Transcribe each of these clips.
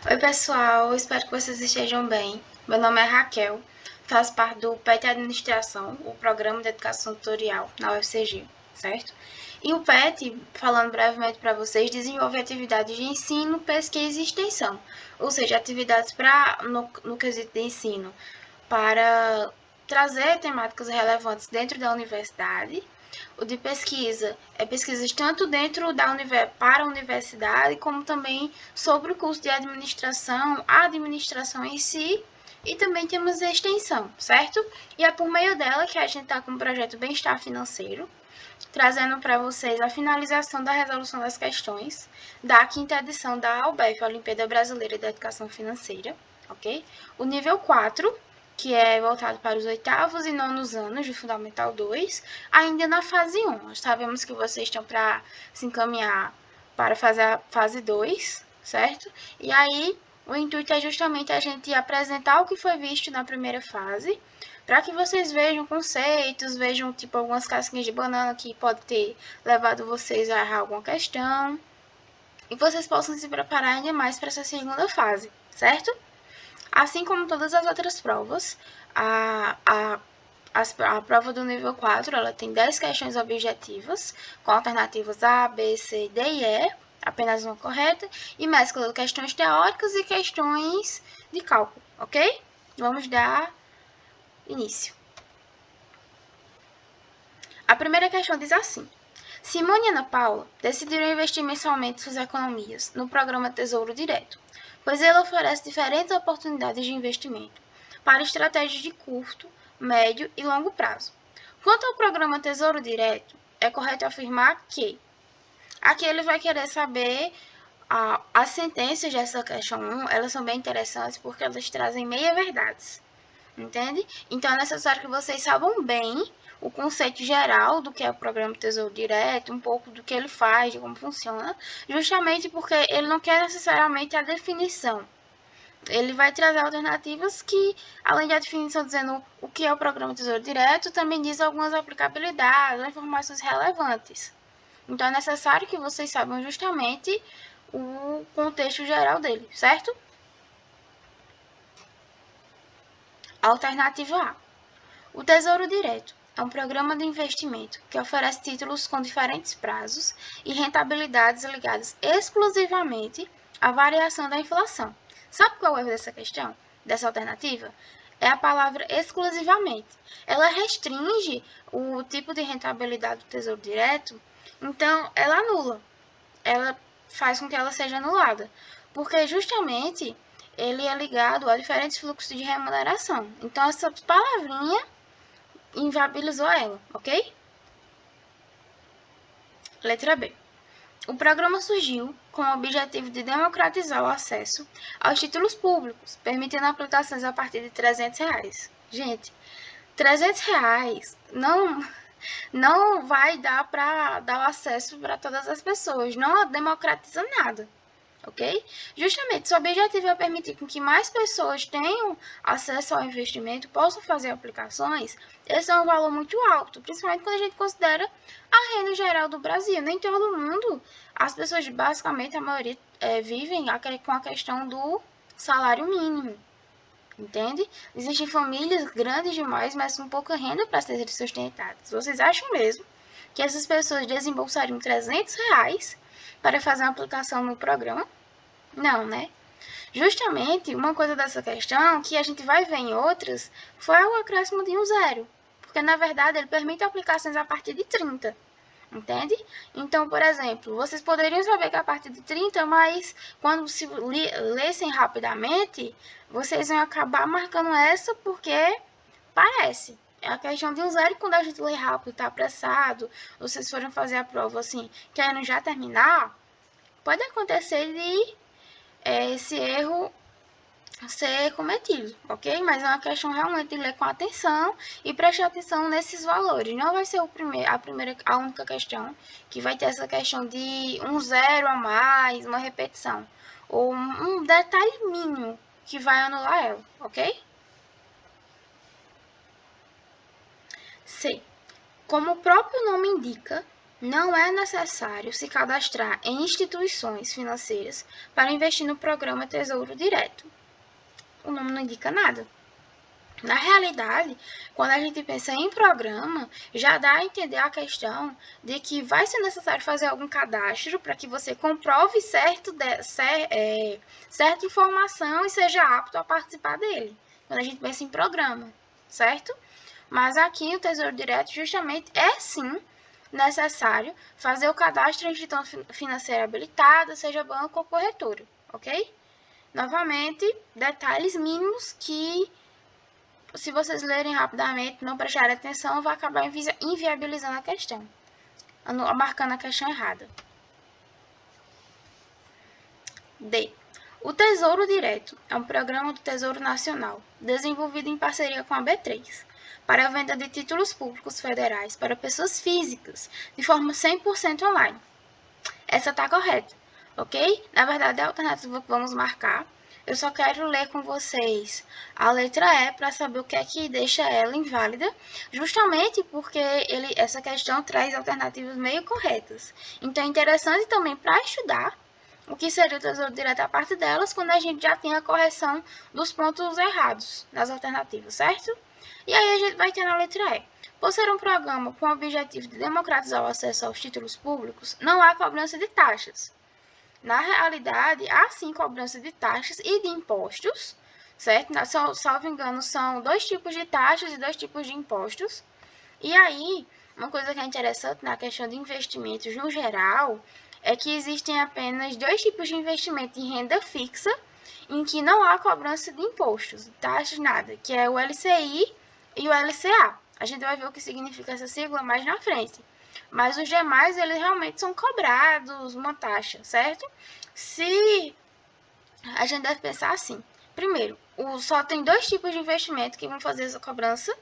Oi, pessoal, espero que vocês estejam bem. Meu nome é Raquel, faço parte do PET Administração, o Programa de Educação Tutorial na UFCG, certo? E o PET, falando brevemente para vocês, desenvolve atividades de ensino, pesquisa e extensão, ou seja, atividades no quesito de ensino, para trazer temáticas relevantes dentro da universidade. O de pesquisa é pesquisas tanto dentro para a universidade, como também sobre o curso de administração, a administração em si, e também temos a extensão, certo? E é por meio dela que a gente está com o projeto Bem-Estar Financeiro, trazendo para vocês a finalização da resolução das questões da quinta edição da AUBEF, a Olimpíada Brasileira da Educação Financeira, ok? O nível 4, que é voltado para os oitavos e nonos anos do Fundamental 2, ainda na fase 1. Nós sabemos que vocês estão para se encaminhar para fazer a fase 2, certo? E aí, o intuito é justamente a gente apresentar o que foi visto na primeira fase, para que vocês vejam conceitos, vejam tipo algumas casquinhas de banana que pode ter levado vocês a errar alguma questão, e vocês possam se preparar ainda mais para essa segunda fase, certo? Assim como todas as outras provas, a prova do nível 4 ela tem 10 questões objetivas, com alternativas A, B, C, D e E, apenas uma correta, e mescla de questões teóricas e questões de cálculo, ok? Vamos dar início. A primeira questão diz assim: Simone e Ana Paula decidiram investir mensalmente suas economias no programa Tesouro Direto, pois ele oferece diferentes oportunidades de investimento para estratégias de curto, médio e longo prazo. Quanto ao programa Tesouro Direto, é correto afirmar que aqui ele vai querer saber as sentenças dessa questão 1, elas são bem interessantes porque elas trazem meia-verdades. Entende? Então é necessário que vocês saibam bem o conceito geral do que é o programa Tesouro Direto, um pouco do que ele faz, de como funciona, justamente porque ele não quer necessariamente a definição. Ele vai trazer alternativas que, além da definição dizendo o que é o programa Tesouro Direto, também diz algumas aplicabilidades, informações relevantes. Então é necessário que vocês saibam justamente o contexto geral dele, certo? Alternativa A. O Tesouro Direto é um programa de investimento que oferece títulos com diferentes prazos e rentabilidades ligadas exclusivamente à variação da inflação. Sabe qual é o erro dessa questão, dessa alternativa? É a palavra exclusivamente. Ela restringe o tipo de rentabilidade do Tesouro Direto, então ela anula, ela faz com que ela seja anulada, porque justamente ele é ligado a diferentes fluxos de remuneração. Então essa palavrinha inviabilizou ela, ok? Letra B. O programa surgiu com o objetivo de democratizar o acesso aos títulos públicos, permitindo aplicações a partir de R$ 300. Gente, R$ 300 não vai dar para dar o acesso para todas as pessoas, não democratiza nada, ok? Justamente, seu objetivo é permitir que mais pessoas tenham acesso ao investimento, possam fazer aplicações. Esse é um valor muito alto, principalmente quando a gente considera a renda geral do Brasil. Nem todo mundo, as pessoas, basicamente, a maioria vivem com a questão do salário mínimo, entende? Existem famílias grandes demais, mas com pouca renda para serem sustentadas. Vocês acham mesmo que essas pessoas desembolsariam R$ 300 para fazer uma aplicação no programa? Não, né? Justamente uma coisa dessa questão, que a gente vai ver em outras, foi o acréscimo de um zero. Porque, na verdade, ele permite aplicações a partir de 30. Entende? Então, por exemplo, vocês poderiam saber que a partir de 30, mas quando se lessem rapidamente, vocês vão acabar marcando essa porque parece. É a questão de um zero, e quando a gente lê rápido, tá apressado, vocês foram fazer a prova assim, querendo já terminar, pode acontecer de esse erro ser cometido, ok? Mas é uma questão realmente de ler com atenção e prestar atenção nesses valores. Não vai ser a única questão que vai ter essa questão de um zero a mais, uma repetição, ou um detalhe mínimo que vai anular ela, ok? C. Como o próprio nome indica, Não é necessário se cadastrar em instituições financeiras para investir no programa Tesouro Direto. O nome não indica nada. Na realidade, quando a gente pensa em programa, já dá a entender a questão de que vai ser necessário fazer algum cadastro para que você comprove certa informação e seja apto a participar dele, quando a gente pensa em programa, certo? Mas aqui o Tesouro Direto justamente é sim necessário fazer o cadastro em instituição financeira habilitada, seja banco ou corretora, ok? Novamente, detalhes mínimos que, se vocês lerem rapidamente, não prestarem atenção, vai acabar inviabilizando a questão, marcando a questão errada. D. O Tesouro Direto é um programa do Tesouro Nacional, desenvolvido em parceria com a B3, para a venda de títulos públicos federais para pessoas físicas, de forma 100% online. Essa está correta, ok? Na verdade, é a alternativa que vamos marcar. Eu só quero ler com vocês a letra E para saber o que é que deixa ela inválida, justamente porque essa questão traz alternativas meio corretas. Então, é interessante também para estudar o que seria o Tesouro Direto a parte delas, quando a gente já tem a correção dos pontos errados nas alternativas, certo? E aí a gente vai ter na letra E. Por ser um programa com o objetivo de democratizar o acesso aos títulos públicos, não há cobrança de taxas. Na realidade, há sim cobrança de taxas e de impostos, certo? Salvo engano, são 2 tipos de taxas e 2 tipos de impostos. E aí, uma coisa que é interessante na questão de investimentos no geral, é que existem apenas 2 tipos de investimento em renda fixa, em que não há cobrança de impostos, taxas, nada, que é o LCI e o LCA. A gente vai ver o que significa essa sigla mais na frente. Mas os demais, eles realmente são cobrados uma taxa, certo? Se a gente deve pensar assim. Primeiro, só tem 2 tipos de investimento que vão fazer essa cobrança,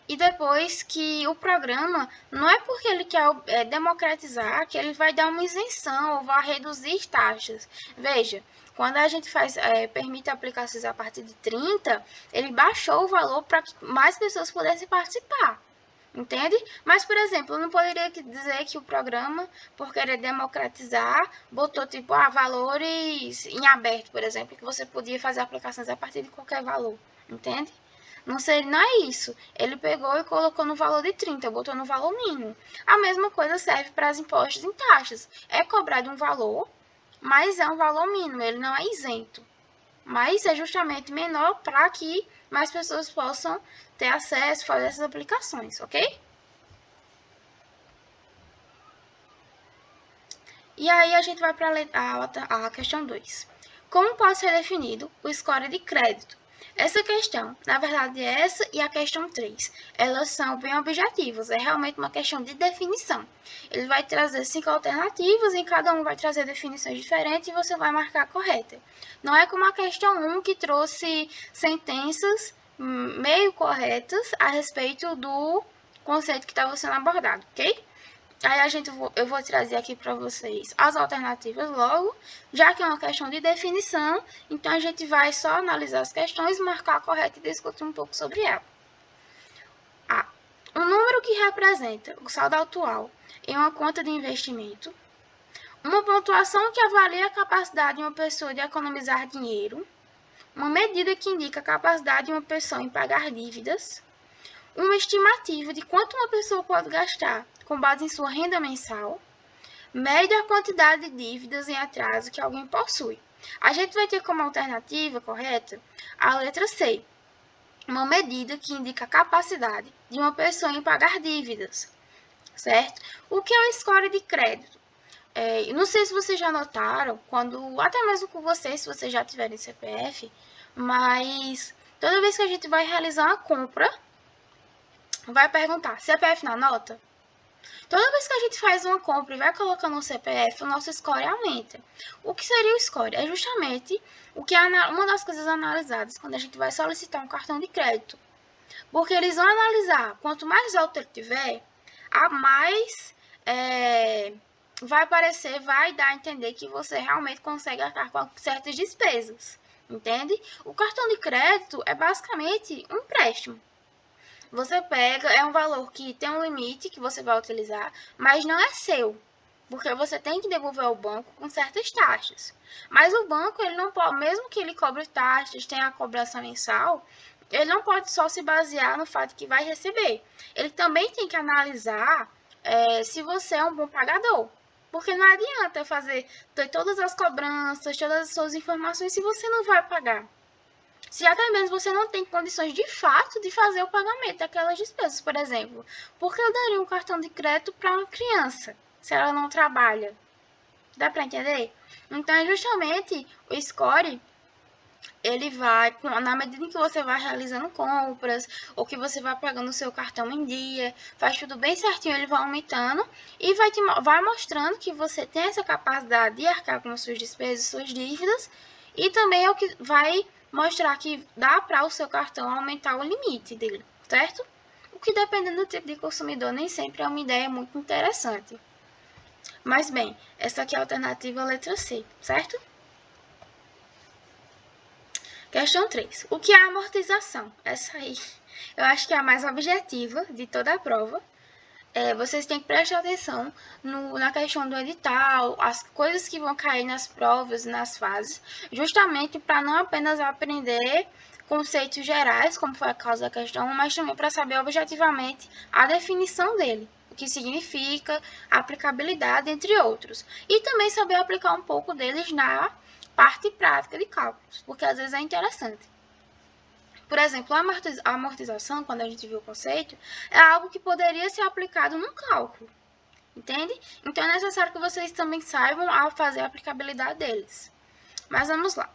e depois que o programa, não é porque ele quer democratizar, que ele vai dar uma isenção ou vai reduzir taxas. Veja, quando a gente permite aplicações a partir de 30, ele baixou o valor para que mais pessoas pudessem participar. Entende? Mas, por exemplo, eu não poderia dizer que o programa, por querer democratizar, botou tipo valores em aberto, por exemplo, que você podia fazer aplicações a partir de qualquer valor. Entende? Não é isso. Ele pegou e colocou no valor de 30, botou no valor mínimo. A mesma coisa serve para os impostos e taxas. É cobrado um valor, mas é um valor mínimo, ele não é isento. Mas é justamente menor para que mais pessoas possam ter acesso, fazer essas aplicações, ok? E aí a gente vai para a questão 2. Como pode ser definido o score de crédito? Essa questão, na verdade, essa e a questão 3, elas são bem objetivas, é realmente uma questão de definição. Ele vai trazer 5 alternativas, e cada um vai trazer definições diferentes e você vai marcar a correta. Não é como a questão 1 que trouxe sentenças meio corretas a respeito do conceito que estava sendo abordado, ok? Aí eu vou trazer aqui para vocês as alternativas logo, já que é uma questão de definição, então a gente vai só analisar as questões, marcar a correta e discutir um pouco sobre ela. A. Um número que representa o saldo atual em uma conta de investimento. Uma pontuação que avalia a capacidade de uma pessoa de economizar dinheiro. Uma medida que indica a capacidade de uma pessoa em pagar dívidas. Uma estimativa de quanto uma pessoa pode gastar com base em sua renda mensal. Mede a quantidade de dívidas em atraso que alguém possui. A gente vai ter como alternativa correta a letra C, uma medida que indica a capacidade de uma pessoa em pagar dívidas, certo? O que é o score de crédito? Não sei se vocês já notaram, até mesmo com vocês, se vocês já tiverem CPF, mas toda vez que a gente vai realizar uma compra, vai perguntar CPF na nota? Toda vez que a gente faz uma compra e vai colocando um CPF, o nosso score aumenta. O que seria o score? É justamente uma das coisas analisadas quando a gente vai solicitar um cartão de crédito. Porque eles vão analisar, quanto mais alto ele tiver, a mais vai dar a entender que você realmente consegue arcar com certas despesas. Entende? O cartão de crédito é basicamente um empréstimo. Você pega, é um valor que tem um limite que você vai utilizar, mas não é seu, porque você tem que devolver ao banco com certas taxas. Mas o banco, ele não pode, mesmo que ele cobre taxas, tenha a cobrança mensal, ele não pode só se basear no fato que vai receber. Ele também tem que analisar se você é um bom pagador. Porque não adianta ter todas as cobranças, todas as suas informações se você não vai pagar. Se até mesmo você não tem condições de fato de fazer o pagamento daquelas despesas, por exemplo. Por que eu daria um cartão de crédito para uma criança se ela não trabalha? Dá para entender? Então, é justamente o score, ele vai, na medida em que você vai realizando compras, ou que você vai pagando o seu cartão em dia, faz tudo bem certinho, ele vai aumentando e vai mostrando que você tem essa capacidade de arcar com as suas despesas, suas dívidas, e também é o que vai mostrar que dá para o seu cartão aumentar o limite dele, certo? O que, dependendo do tipo de consumidor, nem sempre é uma ideia muito interessante. Mas bem, essa aqui é a alternativa letra C, certo? Questão 3. O que é amortização? Essa aí eu acho que é a mais objetiva de toda a prova. Vocês têm que prestar atenção na questão do edital, as coisas que vão cair nas provas e nas fases, justamente para não apenas aprender conceitos gerais, como foi a causa da questão, mas também para saber objetivamente a definição dele, o que significa, a aplicabilidade, entre outros. E também saber aplicar um pouco deles na parte prática de cálculos, porque às vezes é interessante. Por exemplo, a amortização, quando a gente viu o conceito, é algo que poderia ser aplicado num cálculo, entende? Então, é necessário que vocês também saibam a fazer a aplicabilidade deles. Mas vamos lá.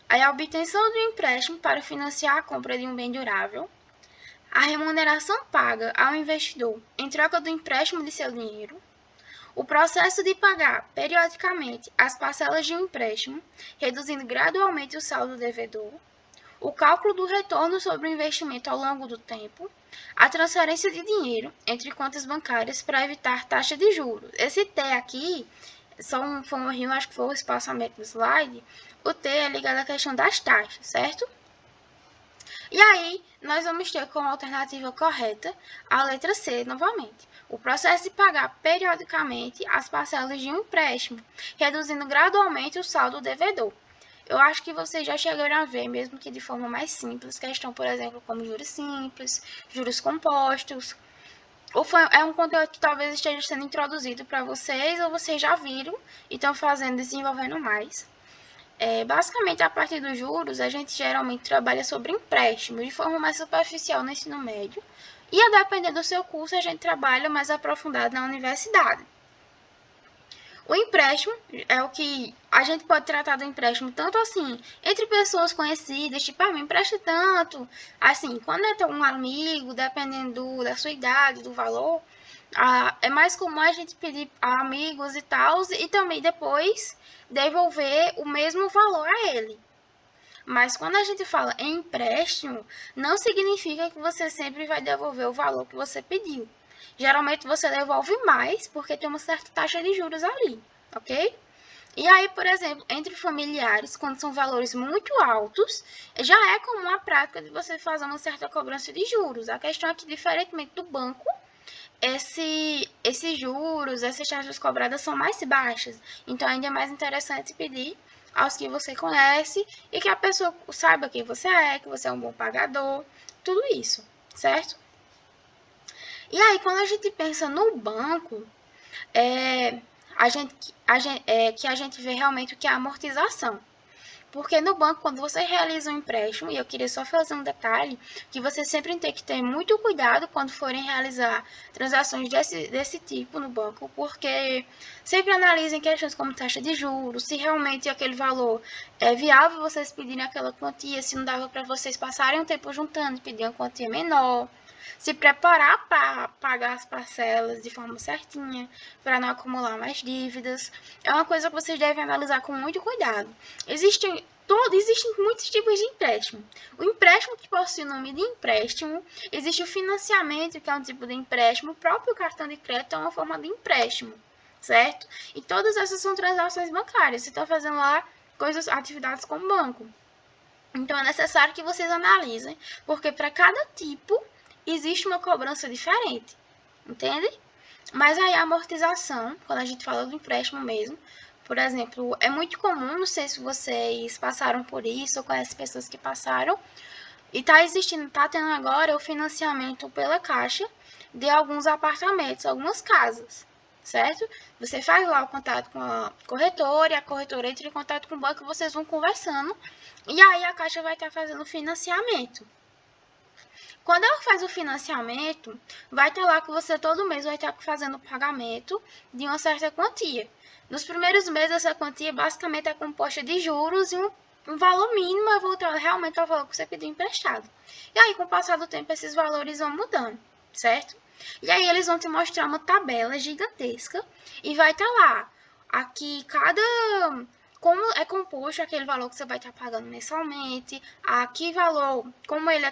Aí, a obtenção do empréstimo para financiar a compra de um bem durável, a remuneração paga ao investidor em troca do empréstimo de seu dinheiro, o processo de pagar periodicamente as parcelas de um empréstimo, reduzindo gradualmente o saldo devedor, o cálculo do retorno sobre o investimento ao longo do tempo, a transferência de dinheiro entre contas bancárias para evitar taxa de juros. Esse T aqui, foi um erro, acho que foi o espaçamento do slide, o T é ligado à questão das taxas, certo? E aí, nós vamos ter como alternativa correta a letra C novamente. O processo de pagar periodicamente as parcelas de um empréstimo, reduzindo gradualmente o saldo devedor. Eu acho que vocês já chegaram a ver, mesmo que de forma mais simples, questão, por exemplo, como juros simples, juros compostos. É um conteúdo que talvez esteja sendo introduzido para vocês, ou vocês já viram e estão desenvolvendo mais. Basicamente, a partir dos juros, a gente geralmente trabalha sobre empréstimo de forma mais superficial no ensino médio. E a depender do seu curso, a gente trabalha mais aprofundado na universidade. O empréstimo é o que a gente pode tratar do empréstimo tanto assim, entre pessoas conhecidas, tipo, me empresta tanto. Assim, quando é um amigo, dependendo da sua idade, do valor, é mais comum a gente pedir a amigos e tal, e também depois devolver o mesmo valor a ele. Mas quando a gente fala em empréstimo, não significa que você sempre vai devolver o valor que você pediu. Geralmente você devolve mais porque tem uma certa taxa de juros ali, ok? E aí, por exemplo, entre familiares, quando são valores muito altos, já é comum a prática de você fazer uma certa cobrança de juros. A questão é que, diferentemente do banco, esses juros, essas taxas cobradas são mais baixas. Então, ainda é mais interessante pedir aos que você conhece e que a pessoa saiba quem você é, que você é um bom pagador, tudo isso, certo? E aí, quando a gente pensa no banco, que a gente vê realmente o que é a amortização. Porque no banco, quando você realiza um empréstimo, e eu queria só fazer um detalhe, que você sempre tem que ter muito cuidado quando forem realizar transações desse tipo no banco, porque sempre analisem questões como taxa de juros, se realmente aquele valor é viável vocês pedirem aquela quantia, se não dava para vocês passarem um tempo juntando e pedir uma quantia menor. Se preparar para pagar as parcelas de forma certinha, para não acumular mais dívidas. É uma coisa que vocês devem analisar com muito cuidado. Existem muitos tipos de empréstimo. O empréstimo que possui o nome de empréstimo, existe o financiamento, que é um tipo de empréstimo, o próprio cartão de crédito é uma forma de empréstimo, certo? E todas essas são transações bancárias. Você está fazendo lá atividades com o banco. Então, é necessário que vocês analisem, porque para cada tipo existe uma cobrança diferente, entende? Mas aí a amortização, quando a gente fala do empréstimo mesmo, por exemplo, é muito comum, não sei se vocês passaram por isso ou conhecem pessoas que passaram, e tá tendo agora o financiamento pela Caixa de alguns apartamentos, algumas casas, certo? Você faz lá o contato com a corretora, e a corretora entra em contato com o banco, vocês vão conversando, e aí a Caixa vai estar fazendo o financiamento. Quando ela faz o financiamento, vai estar lá que você todo mês vai estar fazendo o pagamento de uma certa quantia. Nos primeiros meses, essa quantia basicamente é composta de juros e um valor mínimo é voltado realmente ao valor que você pediu emprestado. E aí, com o passar do tempo, esses valores vão mudando, certo? E aí, eles vão te mostrar uma tabela gigantesca e vai estar lá, aqui, como é composto aquele valor que você vai estar pagando mensalmente, aqui valor, como ele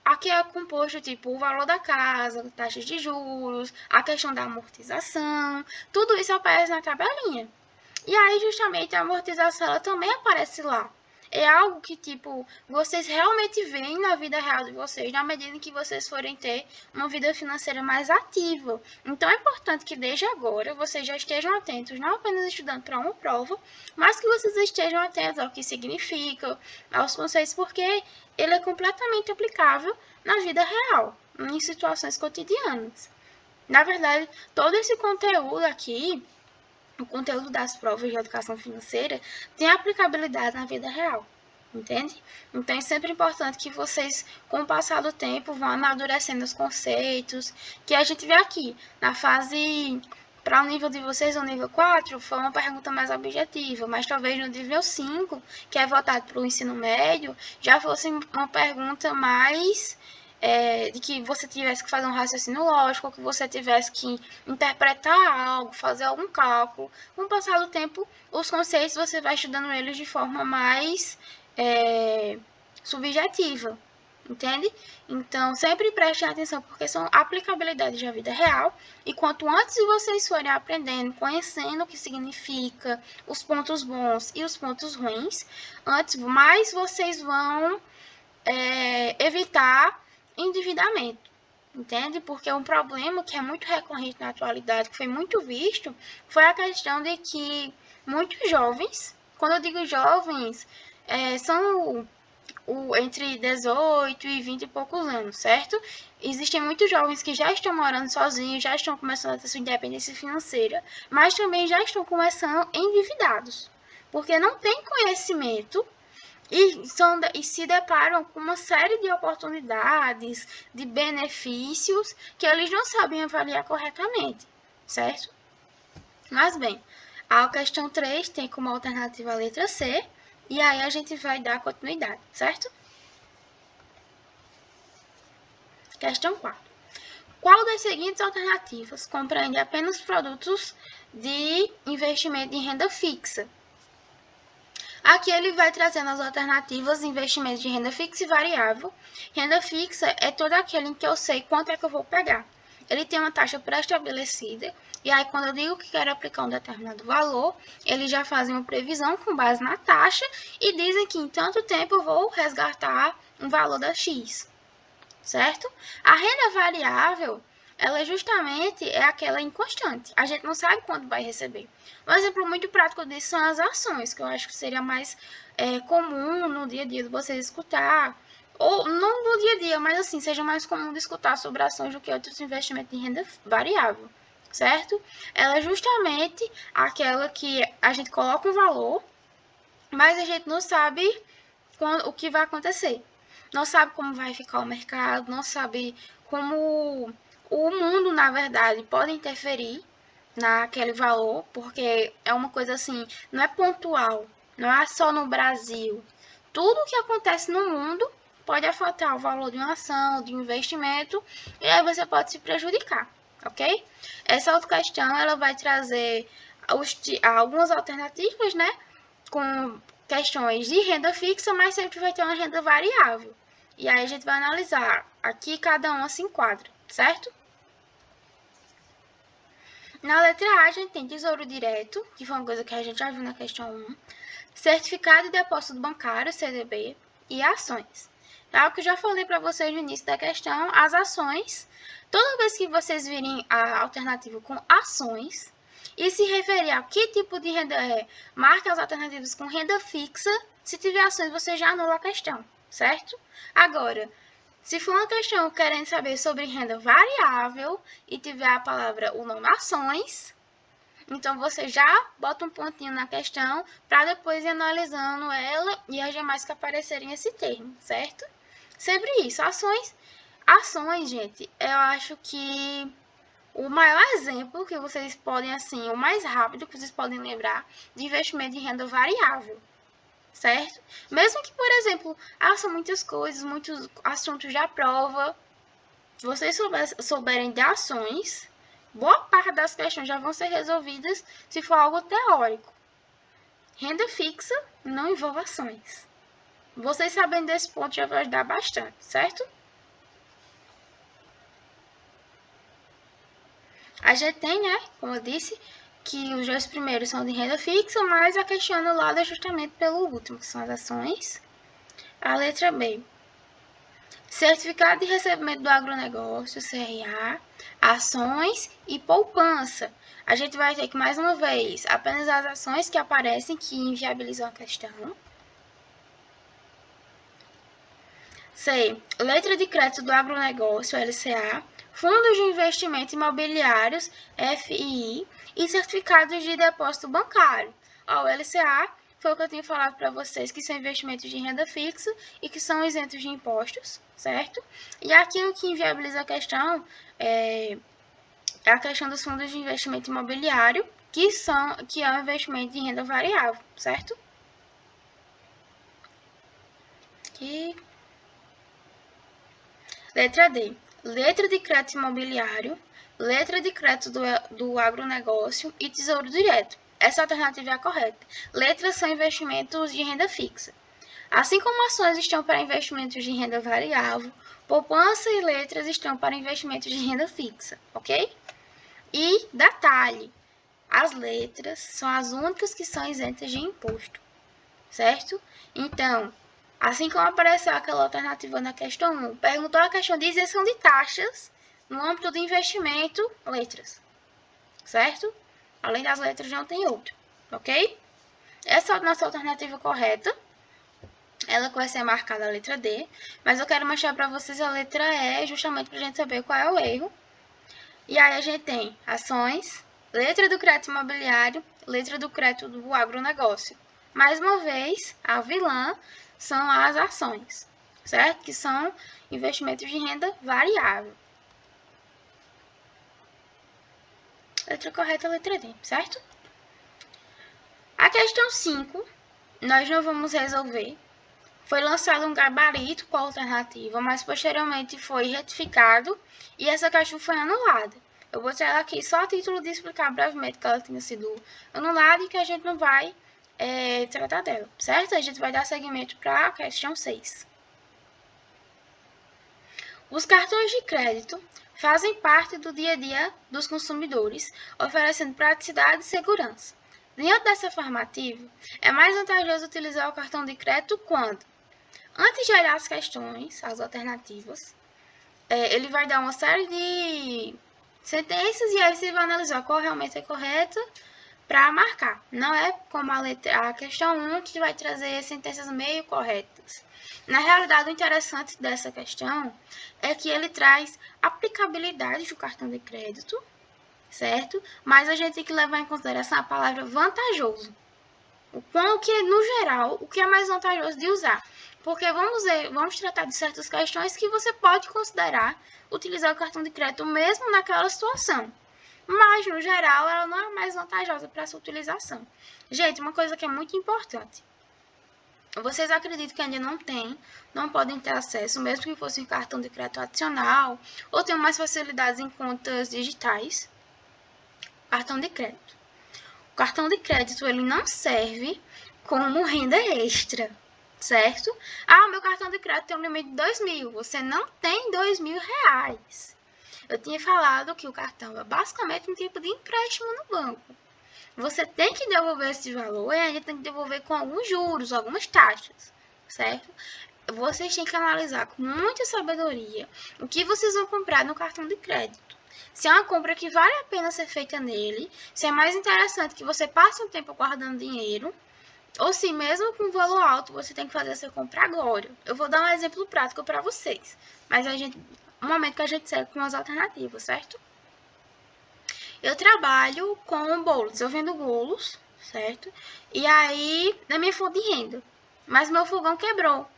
aqui é composto, tipo, o valor da casa, taxas de juros, a questão da amortização, tudo isso aparece na tabelinha. E aí, justamente, a amortização, ela também aparece lá. É algo que, tipo, vocês realmente veem na vida real de vocês, na medida em que vocês forem ter uma vida financeira mais ativa. Então, é importante que desde agora vocês já estejam atentos, não apenas estudando para uma prova, mas que vocês estejam atentos ao que significa, aos conceitos, porque ele é completamente aplicável na vida real, em situações cotidianas. Na verdade, todo esse conteúdo aqui, o conteúdo das provas de educação financeira, tem aplicabilidade na vida real, entende? Então é sempre importante que vocês, com o passar do tempo, vão amadurecendo os conceitos, que a gente vê aqui, na fase, para o nível de vocês, o nível 4, foi uma pergunta mais objetiva, mas talvez no nível 5, que é voltado para o ensino médio, já fosse uma pergunta mais de que você tivesse que fazer um raciocínio lógico, que você tivesse que interpretar algo, fazer algum cálculo. Com o passar do tempo, os conceitos você vai estudando eles de forma mais subjetiva, entende? Então, sempre prestem atenção, porque são aplicabilidades da vida real, e quanto antes vocês forem aprendendo, conhecendo o que significa, os pontos bons e os pontos ruins, antes mais vocês vão evitar endividamento, entende? Porque um problema que é muito recorrente na atualidade, que foi muito visto, foi a questão de que muitos jovens, quando eu digo jovens, são entre 18 e 20 e poucos anos, certo? Existem muitos jovens que já estão morando sozinhos, já estão começando a ter sua independência financeira, mas também já estão começando endividados, porque não tem conhecimento e se deparam com uma série de oportunidades, de benefícios que eles não sabem avaliar corretamente, certo? Mas bem, a questão 3 tem como alternativa a letra C, e aí a gente vai dar continuidade, certo? Questão 4. Qual das seguintes alternativas compreende apenas produtos de investimento em renda fixa? Aqui ele vai trazendo as alternativas de investimentos de renda fixa e variável. Renda fixa é todo aquele em que eu sei quanto é que eu vou pegar. Ele tem uma taxa pré-estabelecida, e aí quando eu digo que quero aplicar um determinado valor, eles já fazem uma previsão com base na taxa e dizem que em tanto tempo eu vou resgatar um valor da X, certo? A renda variável, ela justamente é aquela inconstante. A gente não sabe quando vai receber. Um exemplo muito prático disso são as ações, que eu acho que seria mais comum no dia a dia de vocês escutar. Ou não no dia a dia, mas assim, seja mais comum de escutar sobre ações do que outros investimentos em renda variável, certo? Ela é justamente aquela que a gente coloca um valor, mas a gente não sabe o que vai acontecer. Não sabe como vai ficar o mercado, não sabe como o mundo, na verdade, pode interferir naquele valor, porque é uma coisa assim, não é pontual, não é só no Brasil. Tudo que acontece no mundo pode afetar o valor de uma ação, de um investimento, e aí você pode se prejudicar, ok? Essa outra questão, ela vai trazer algumas alternativas, né, com questões de renda fixa, mas sempre vai ter uma renda variável. E aí a gente vai analisar aqui cada uma se enquadra, certo? Na letra A, a gente tem tesouro direto, que foi uma coisa que a gente já viu na questão 1, certificado de depósito bancário, CDB, e ações. tá? O que eu já falei para vocês no início da questão, as ações. Toda vez que vocês virem a alternativa com ações e se referir a que tipo de renda é, marque as alternativas com renda fixa. Se tiver ações, você já anula a questão, certo? Agora, se for uma questão querendo saber sobre renda variável e tiver a palavra o nome ações, então você já bota um pontinho na questão para depois ir analisando ela e as demais que aparecerem esse termo, certo? Sempre isso, ações. Ações, gente, eu acho que o maior exemplo que vocês podem, assim, o mais rápido que vocês podem lembrar de investimento em renda variável, certo? Mesmo que, por exemplo, são muitas coisas, muitos assuntos da prova, se vocês souberem de ações, boa parte das questões já vão ser resolvidas se for algo teórico. Renda fixa não envolve ações. Vocês sabendo desse ponto já vai ajudar bastante, certo? A gente tem, né, como eu disse, que os dois primeiros são de renda fixa, mas a questão anulada é justamente pelo último, que são as ações. A letra B. Certificado de recebimento do agronegócio, CRA, ações e poupança. A gente vai ter que, mais uma vez, apenas as ações que aparecem que inviabilizam a questão. C. Letra de crédito do agronegócio, LCA, fundos de investimento imobiliários, FII, e certificados de depósito bancário. O LCA foi o que eu tinha falado para vocês, que são investimentos de renda fixa e que são isentos de impostos, certo? E aquilo que inviabiliza a questão é a questão dos fundos de investimento imobiliário, que é um investimento de renda variável, certo? Aqui. Letra D. Letra de crédito imobiliário, letra de crédito do agronegócio e tesouro direto. Essa alternativa é a correta. Letras são investimentos de renda fixa. Assim como ações estão para investimentos de renda variável, poupança e letras estão para investimentos de renda fixa, ok? E detalhe, as letras são as únicas que são isentas de imposto, certo? Então, assim como apareceu aquela alternativa na questão 1, perguntou a questão de isenção de taxas no âmbito do investimento, letras, certo? Além das letras, não tem outra, ok? Essa é a nossa alternativa correta. Ela vai ser marcada a letra D, mas eu quero mostrar para vocês a letra E, justamente para a gente saber qual é o erro. E aí a gente tem ações, letra do crédito imobiliário, letra do crédito do agronegócio. Mais uma vez, a vilã são as ações, certo? Que são investimentos de renda variável. Letra correta, letra D, certo? A questão 5, nós não vamos resolver. Foi lançado um gabarito com a alternativa, mas posteriormente foi retificado e essa questão foi anulada. Eu vou tirar aqui só a título de explicar brevemente que ela tinha sido anulada e que a gente não vai tratar dela, certo? A gente vai dar seguimento para a questão 6. Os cartões de crédito fazem parte do dia a dia dos consumidores, oferecendo praticidade e segurança. Dentro dessa afirmativa, é mais vantajoso utilizar o cartão de crédito quando, antes de olhar as questões, as alternativas, ele vai dar uma série de sentenças e aí você vai analisar qual realmente é correta para marcar. Não é como a questão 1 que vai trazer sentenças meio corretas. Na realidade, o interessante dessa questão é que ele traz aplicabilidade do cartão de crédito, certo? Mas a gente tem que levar em consideração a palavra vantajoso. O que, no geral, o que é mais vantajoso de usar. Porque vamos tratar de certas questões que você pode considerar utilizar o cartão de crédito mesmo naquela situação. Mas, no geral, ela não é mais vantajosa para sua utilização. Gente, uma coisa que é muito importante. Vocês acreditam que ainda não podem ter acesso, mesmo que fosse um cartão de crédito adicional, ou tenham mais facilidades em contas digitais? Cartão de crédito. O cartão de crédito, ele não serve como renda extra, certo? O meu cartão de crédito tem um limite de 2.000. Você não tem 2.000 reais. Eu tinha falado que o cartão é basicamente um tipo de empréstimo no banco. Você tem que devolver esse valor e ainda tem que devolver com alguns juros, algumas taxas, certo? vocês têm que analisar com muita sabedoria o que vocês vão comprar no cartão de crédito. Se é uma compra que vale a pena ser feita nele, se é mais interessante que você passe um tempo guardando dinheiro, ou se mesmo com valor alto você tem que fazer essa compra agora. Eu vou dar um exemplo prático para vocês, mas no momento que a gente segue com as alternativas, certo? Eu trabalho com bolos, eu vendo bolos, certo? E aí, na minha fonte de renda. Mas meu fogão quebrou.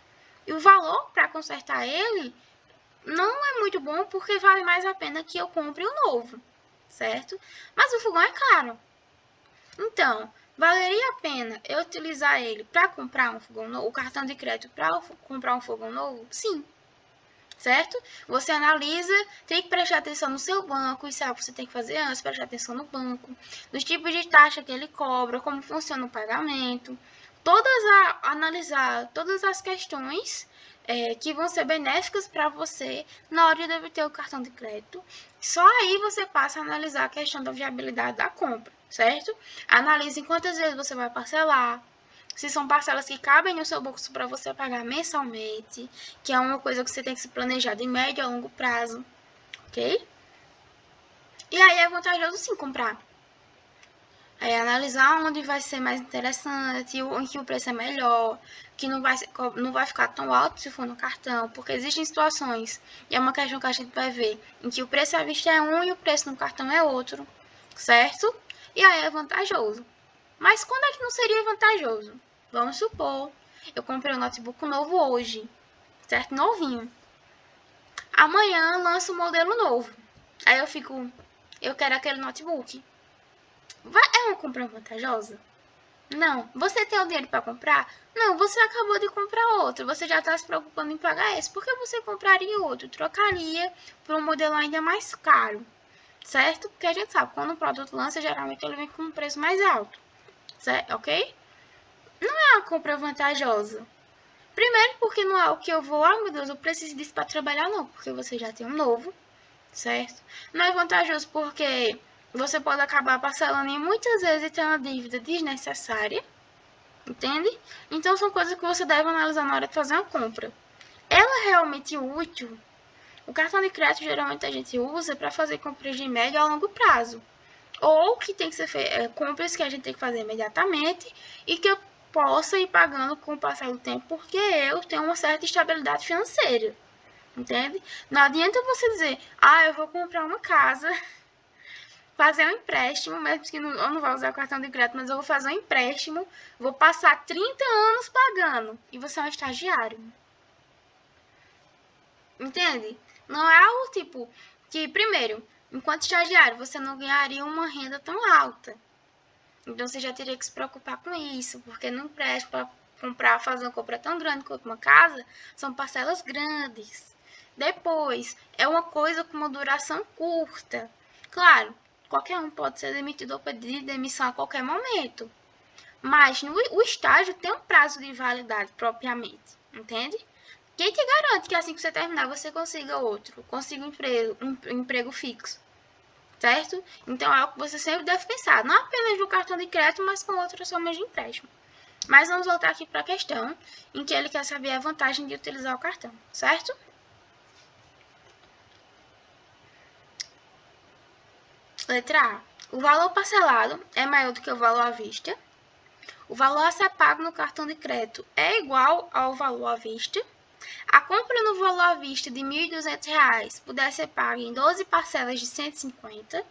E o valor para consertar ele não é muito bom porque vale mais a pena que eu compre um novo, certo? Mas o fogão é caro. Então, valeria a pena eu utilizar ele para comprar um fogão novo, o cartão de crédito para comprar um fogão novo? Sim, certo? Você analisa, tem que prestar atenção no seu banco, isso é o que você tem que fazer antes, prestar atenção no banco, dos tipos de taxa que ele cobra, como funciona o pagamento, analisar todas as questões que vão ser benéficas para você na hora de debitar o cartão de crédito. Só aí você passa a analisar a questão da viabilidade da compra, certo? Analise quantas vezes você vai parcelar, se são parcelas que cabem no seu bolso para você pagar mensalmente, que é uma coisa que você tem que se planejar de médio a longo prazo, ok? E aí é vantajoso sim comprar. Aí analisar onde vai ser mais interessante, em que o preço é melhor, que não vai ficar tão alto se for no cartão, porque existem situações, e é uma questão que a gente vai ver, em que o preço à vista é um e o preço no cartão é outro, certo? E aí é vantajoso. Mas quando é que não seria vantajoso? Vamos supor, eu comprei um notebook novo hoje, certo? Novinho. Amanhã lança um modelo novo. Aí eu quero aquele notebook. É uma compra vantajosa? Não. Você tem o dinheiro para comprar? Não, você acabou de comprar outro. Você já está se preocupando em pagar esse. Por que você compraria outro? Trocaria por um modelo ainda mais caro, certo? Porque a gente sabe, quando um produto lança, geralmente ele vem com um preço mais alto, certo? Ok? Não é uma compra vantajosa. Primeiro porque não é o que eu vou, meu Deus, eu preciso disso para trabalhar, não, porque você já tem um novo, certo? Não é vantajoso porque você pode acabar parcelando e muitas vezes ter uma dívida desnecessária, entende? Então são coisas que você deve analisar na hora de fazer uma compra. Ela é realmente útil? O cartão de crédito geralmente a gente usa para fazer compras de médio a longo prazo. Ou que tem que ser compras que a gente tem que fazer imediatamente e que eu possa ir pagando com o passar do tempo, porque eu tenho uma certa estabilidade financeira, entende? Não adianta você dizer, eu vou comprar uma casa, fazer um empréstimo, mesmo que eu não vou usar o cartão de crédito, mas eu vou fazer um empréstimo, vou passar 30 anos pagando, e você é um estagiário. Entende? Não é algo tipo que, primeiro, enquanto estagiário, você não ganharia uma renda tão alta. Então você já teria que se preocupar com isso, porque no empréstimo para comprar, fazer uma compra tão grande quanto uma casa, são parcelas grandes. Depois, é uma coisa com uma duração curta. Claro, qualquer um pode ser demitido ou pedir demissão a qualquer momento. Mas o estágio tem um prazo de validade propriamente, entende? Quem te garante que assim que você terminar você consiga outro, consiga um emprego fixo? Certo? Então é algo que você sempre deve pensar, não apenas no cartão de crédito, mas com outras formas de empréstimo. Mas vamos voltar aqui para a questão em que ele quer saber a vantagem de utilizar o cartão, certo? Letra A. O valor parcelado é maior do que o valor à vista. O valor a ser pago no cartão de crédito é igual ao valor à vista. A compra no valor à vista de R$ 1.200 puder ser paga em 12 parcelas de 150.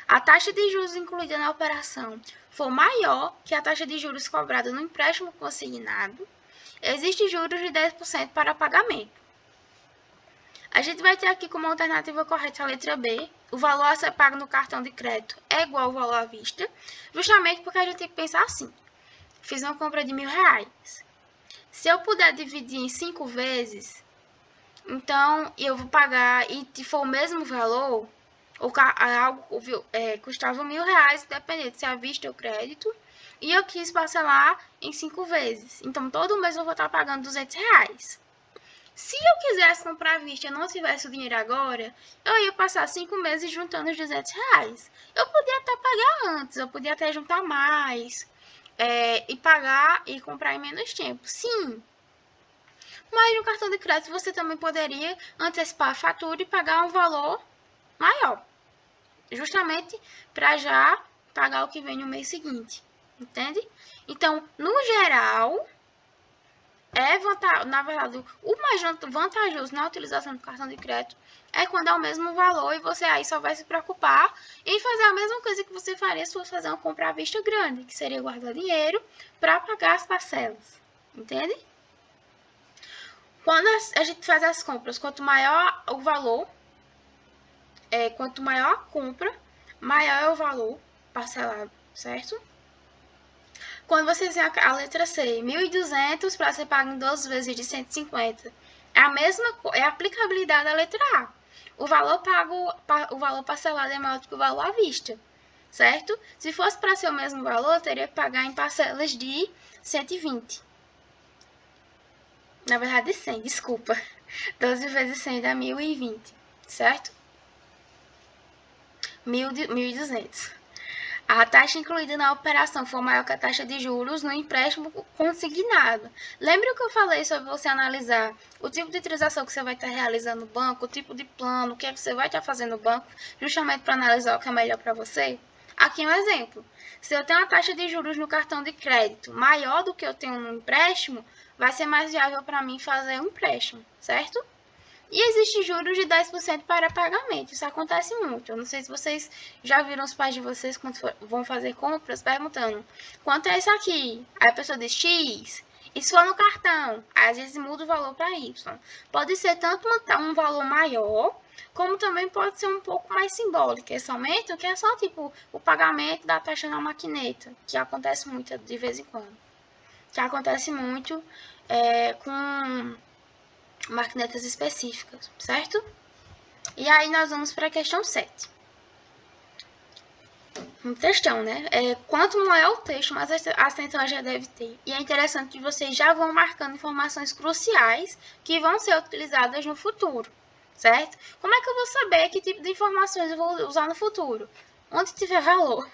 A taxa de juros incluída na operação for maior que a taxa de juros cobrada no empréstimo consignado, existe juros de 10% para pagamento. A gente vai ter aqui como alternativa correta a letra B. O valor a ser pago no cartão de crédito é igual ao valor à vista, justamente porque a gente tem que pensar assim. Fiz uma compra de R$ 1.000. Se eu puder dividir em 5 vezes, então eu vou pagar, e se for o mesmo valor, algo custava R$ 1.000, independente se é à vista ou crédito, e eu quis parcelar em 5 vezes. Então, todo mês eu vou estar pagando R$ 200. Se eu quisesse comprar à vista e não tivesse o dinheiro agora, eu ia passar 5 meses juntando os R$ 200. Eu podia até pagar antes, eu podia até juntar mais, e pagar e comprar em menos tempo. Sim, Mas no cartão de crédito você também poderia antecipar a fatura e pagar um valor maior, justamente para já pagar o que vem no mês seguinte, entende? Então, no geral, na verdade, o mais vantajoso na utilização do cartão de crédito é quando é o mesmo valor e você aí só vai se preocupar em fazer a mesma coisa que você faria se fosse fazer uma compra à vista grande, que seria guardar dinheiro para pagar as parcelas, entende? Quando a gente faz as compras, quanto maior o valor, quanto maior a compra, maior é o valor parcelado, certo? Quando você tem a letra C, 1.200 para ser pago em 12 vezes de 150, é a aplicabilidade da letra A. O valor parcelado é maior do que o valor à vista, certo? Se fosse para ser o mesmo valor, teria que pagar em parcelas de 120. Na verdade, 100, desculpa. 12 vezes 100 dá 1.020, certo? 1.200. A taxa incluída na operação for maior que a taxa de juros no empréstimo consignado. Lembra que eu falei sobre você analisar o tipo de transação que você vai estar realizando no banco, o tipo de plano, o que é que você vai estar fazendo no banco, justamente para analisar o que é melhor para você? Aqui um exemplo. Se eu tenho uma taxa de juros no cartão de crédito maior do que eu tenho no empréstimo, vai ser mais viável para mim fazer um empréstimo, certo? E existe juros de 10% para pagamento. Isso acontece muito. Eu não sei se vocês já viram os pais de vocês quando vão fazer compras perguntando: quanto é isso aqui? Aí a pessoa diz X. Isso for no cartão. Às vezes muda o valor para Y. Pode ser tanto um valor maior, como também pode ser um pouco mais simbólico. Esse aumento que é só tipo o pagamento da taxa na maquineta, que acontece muito de vez em quando. Que acontece muito com maquinetas específicas, certo? E aí nós vamos para a questão 7. Um textão, né? Quanto maior o texto, mais atenção já deve ter. E é interessante que vocês já vão marcando informações cruciais que vão ser utilizadas no futuro, certo? Como é que eu vou saber que tipo de informações eu vou usar no futuro? Onde tiver valor.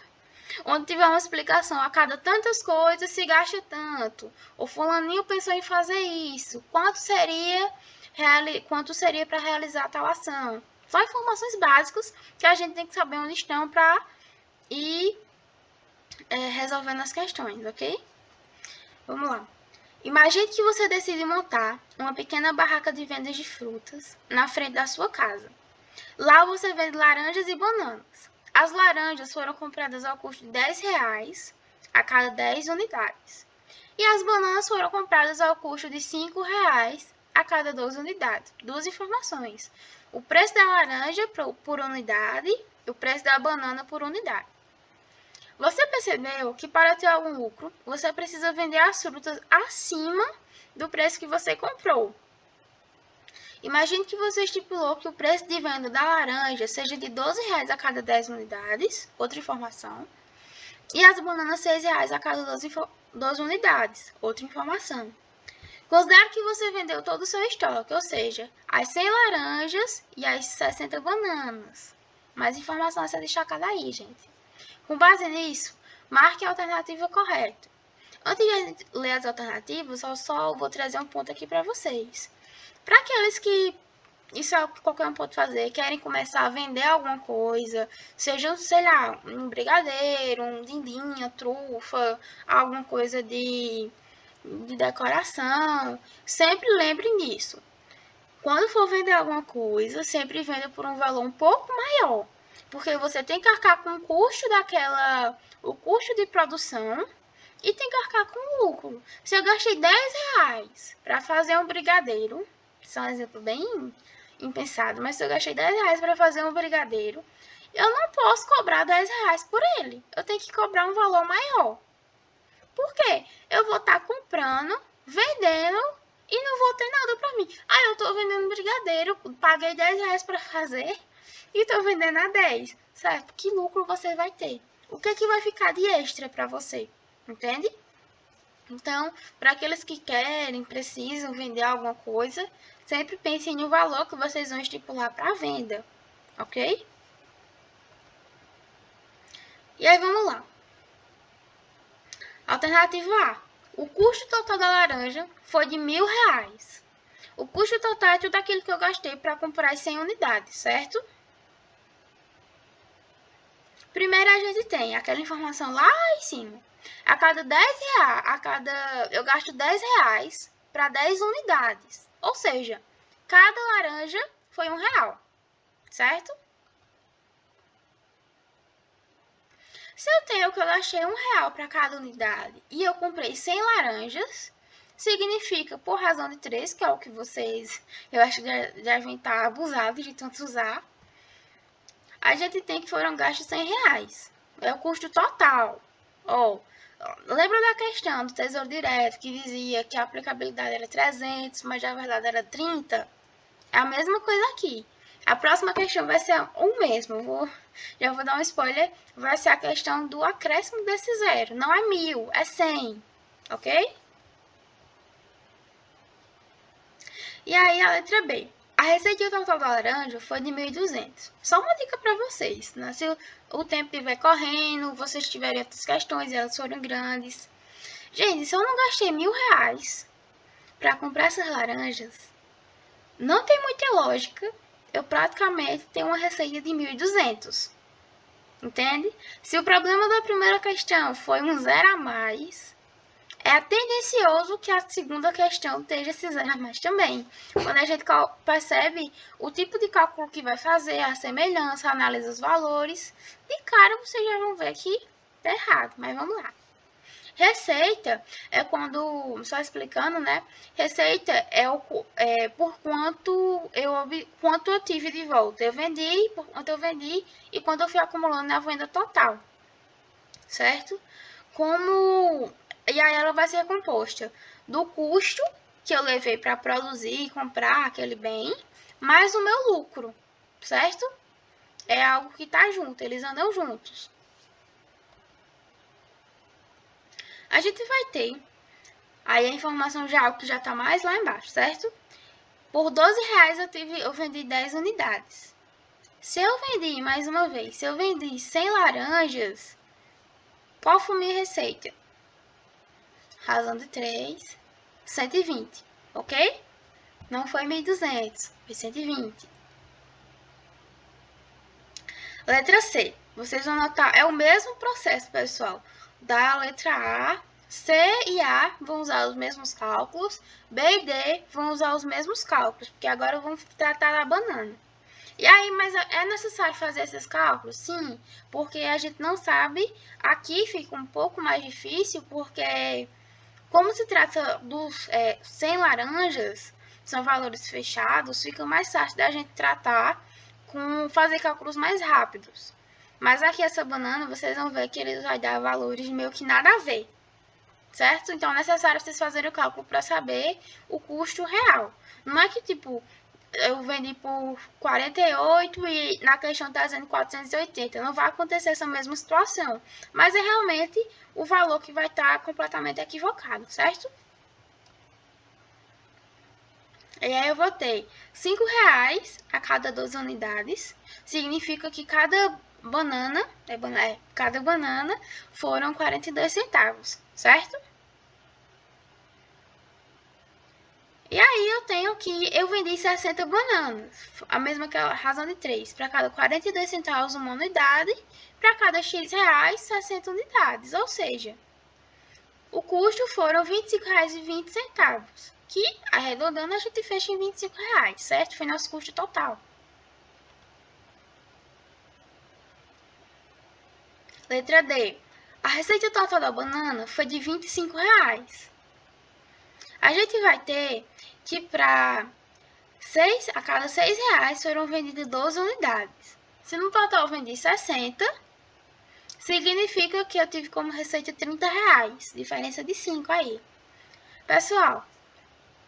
Onde tiver uma explicação a cada tantas coisas se gasta tanto. O fulaninho pensou em fazer isso. Quanto seria para realizar tal ação? São informações básicas que a gente tem que saber onde estão para ir resolvendo as questões, ok? Vamos lá. Imagine que você decide montar uma pequena barraca de vendas de frutas na frente da sua casa. Lá você vende laranjas e bananas. As laranjas foram compradas ao custo de R$10 a cada 10 unidades. E as bananas foram compradas ao custo de R$5 a cada 12 unidades. Duas informações. O preço da laranja por unidade e o preço da banana por unidade. Você percebeu que para ter algum lucro, você precisa vender as frutas acima do preço que você comprou. Imagine que você estipulou que o preço de venda da laranja seja de R$12 a cada 10 unidades, outra informação, e as bananas R$6 a cada 12 unidades, outra informação. Considere que você vendeu todo o seu estoque, ou seja, as 100 laranjas e as 60 bananas. Mais informação a ser destacada aí, gente. Com base nisso, marque a alternativa correta. Antes de a gente ler as alternativas, eu só vou trazer um ponto aqui para vocês. Para aqueles que, isso é o que qualquer um pode fazer, querem começar a vender alguma coisa, seja, sei lá, um brigadeiro, um dindinha, trufa, alguma coisa de decoração, sempre lembrem disso. Quando for vender alguma coisa, sempre venda por um valor um pouco maior, porque você tem que arcar com o custo de produção e tem que arcar com o lucro. Se eu gastei R$10 para fazer um brigadeiro, isso é um exemplo bem impensado, mas se eu gastei R$10 para fazer um brigadeiro, eu não posso cobrar R$10 por ele. Eu tenho que cobrar um valor maior. Por quê? Eu vou estar comprando, vendendo e não vou ter nada para mim. Ah, eu estou vendendo brigadeiro, paguei R$10 para fazer e estou vendendo a 10, certo? Que lucro você vai ter? O que é que vai ficar de extra para você? Entende? Então, para aqueles que querem, precisam vender alguma coisa, sempre pensem no valor que vocês vão estipular para a venda, ok? E aí, vamos lá. Alternativa A. O custo total da laranja foi de R$1.000. O custo total é tudo aquilo que eu gastei para comprar as 100 unidades, certo? Primeiro a gente tem aquela informação lá em cima. A cada 10 reais, eu gasto 10 reais para 10 unidades. Ou seja, cada laranja foi R$1, certo? Se eu tenho que eu gastei R$1 para cada unidade e eu comprei 100 laranjas, significa, por razão de 3, que é o que vocês, eu acho que devem estar abusados de tanto usar, a gente tem que foram gastos R$100. É o custo total. Lembra da questão do Tesouro Direto, que dizia que a aplicabilidade era 300, mas na verdade era 30? É a mesma coisa aqui. A próxima questão vai ser o mesmo. Já vou dar um spoiler. Vai ser a questão do acréscimo desse zero. Não é 1000, é 100. Ok? E aí a letra B. A receita total da laranja foi de 1.200. Só uma dica para vocês, né? Se o tempo estiver correndo, vocês tiverem outras questões e elas forem grandes. Gente, se eu não gastei R$1.000 para comprar essas laranjas, não tem muita lógica eu praticamente tenho uma receita de 1.200. Entende? Se o problema da primeira questão foi um zero a mais, é tendencioso que a segunda questão esteja esse zero a mais também. Quando a gente percebe o tipo de cálculo que vai fazer, a semelhança, analisa os valores, de cara vocês já vão ver que tá errado, mas vamos lá. Receita é quando, só explicando, né? Receita é por quanto eu tive de volta. Eu vendi, por quanto eu vendi e quando eu fui acumulando na venda total, certo? E aí ela vai ser composta do custo que eu levei para produzir e comprar aquele bem, mais o meu lucro, certo? É algo que tá junto, eles andam juntos. A gente vai ter aí a informação já que já tá mais lá embaixo, certo? Por R$12 eu vendi 10 unidades. Se eu vendi, mais uma vez, se eu vendi 100 laranjas, qual foi minha receita? Razão de 3, 120, ok? Não foi 1.200, foi 120. Letra C. Vocês vão notar, é o mesmo processo, pessoal. Da letra A, C e A vão usar os mesmos cálculos, B e D vão usar os mesmos cálculos, porque agora vamos tratar da banana. E aí, mas é necessário fazer esses cálculos? Sim, porque a gente não sabe, aqui fica um pouco mais difícil, porque como se trata dos 100 laranjas, são valores fechados, fica mais fácil da gente tratar com fazer cálculos mais rápidos. Mas aqui essa banana, vocês vão ver que ele vai dar valores meio que nada a ver, certo? Então é necessário vocês fazerem o cálculo para saber o custo real. Não é que, tipo, eu vendi por 48 e na questão está dizendo 480. Não vai acontecer essa mesma situação. Mas é realmente o valor que vai estar completamente equivocado, certo? E aí eu vou ter R$5 a cada 12 unidades. Significa que cada banana foram 42 centavos, certo? E aí eu tenho que eu vendi 60 bananas, a mesma que a razão de 3, para cada 42 centavos uma unidade, para cada X reais 60 unidades, ou seja, o custo foram R$25,20, que arredondando a gente fecha em R$25, certo? Foi nosso custo total. Letra D. A receita total da banana foi de R$25. A gente vai ter que para a cada R$6 foram vendidas 12 unidades. Se no total eu vendi 60, significa que eu tive como receita R$30. Diferença de 5 aí. Pessoal,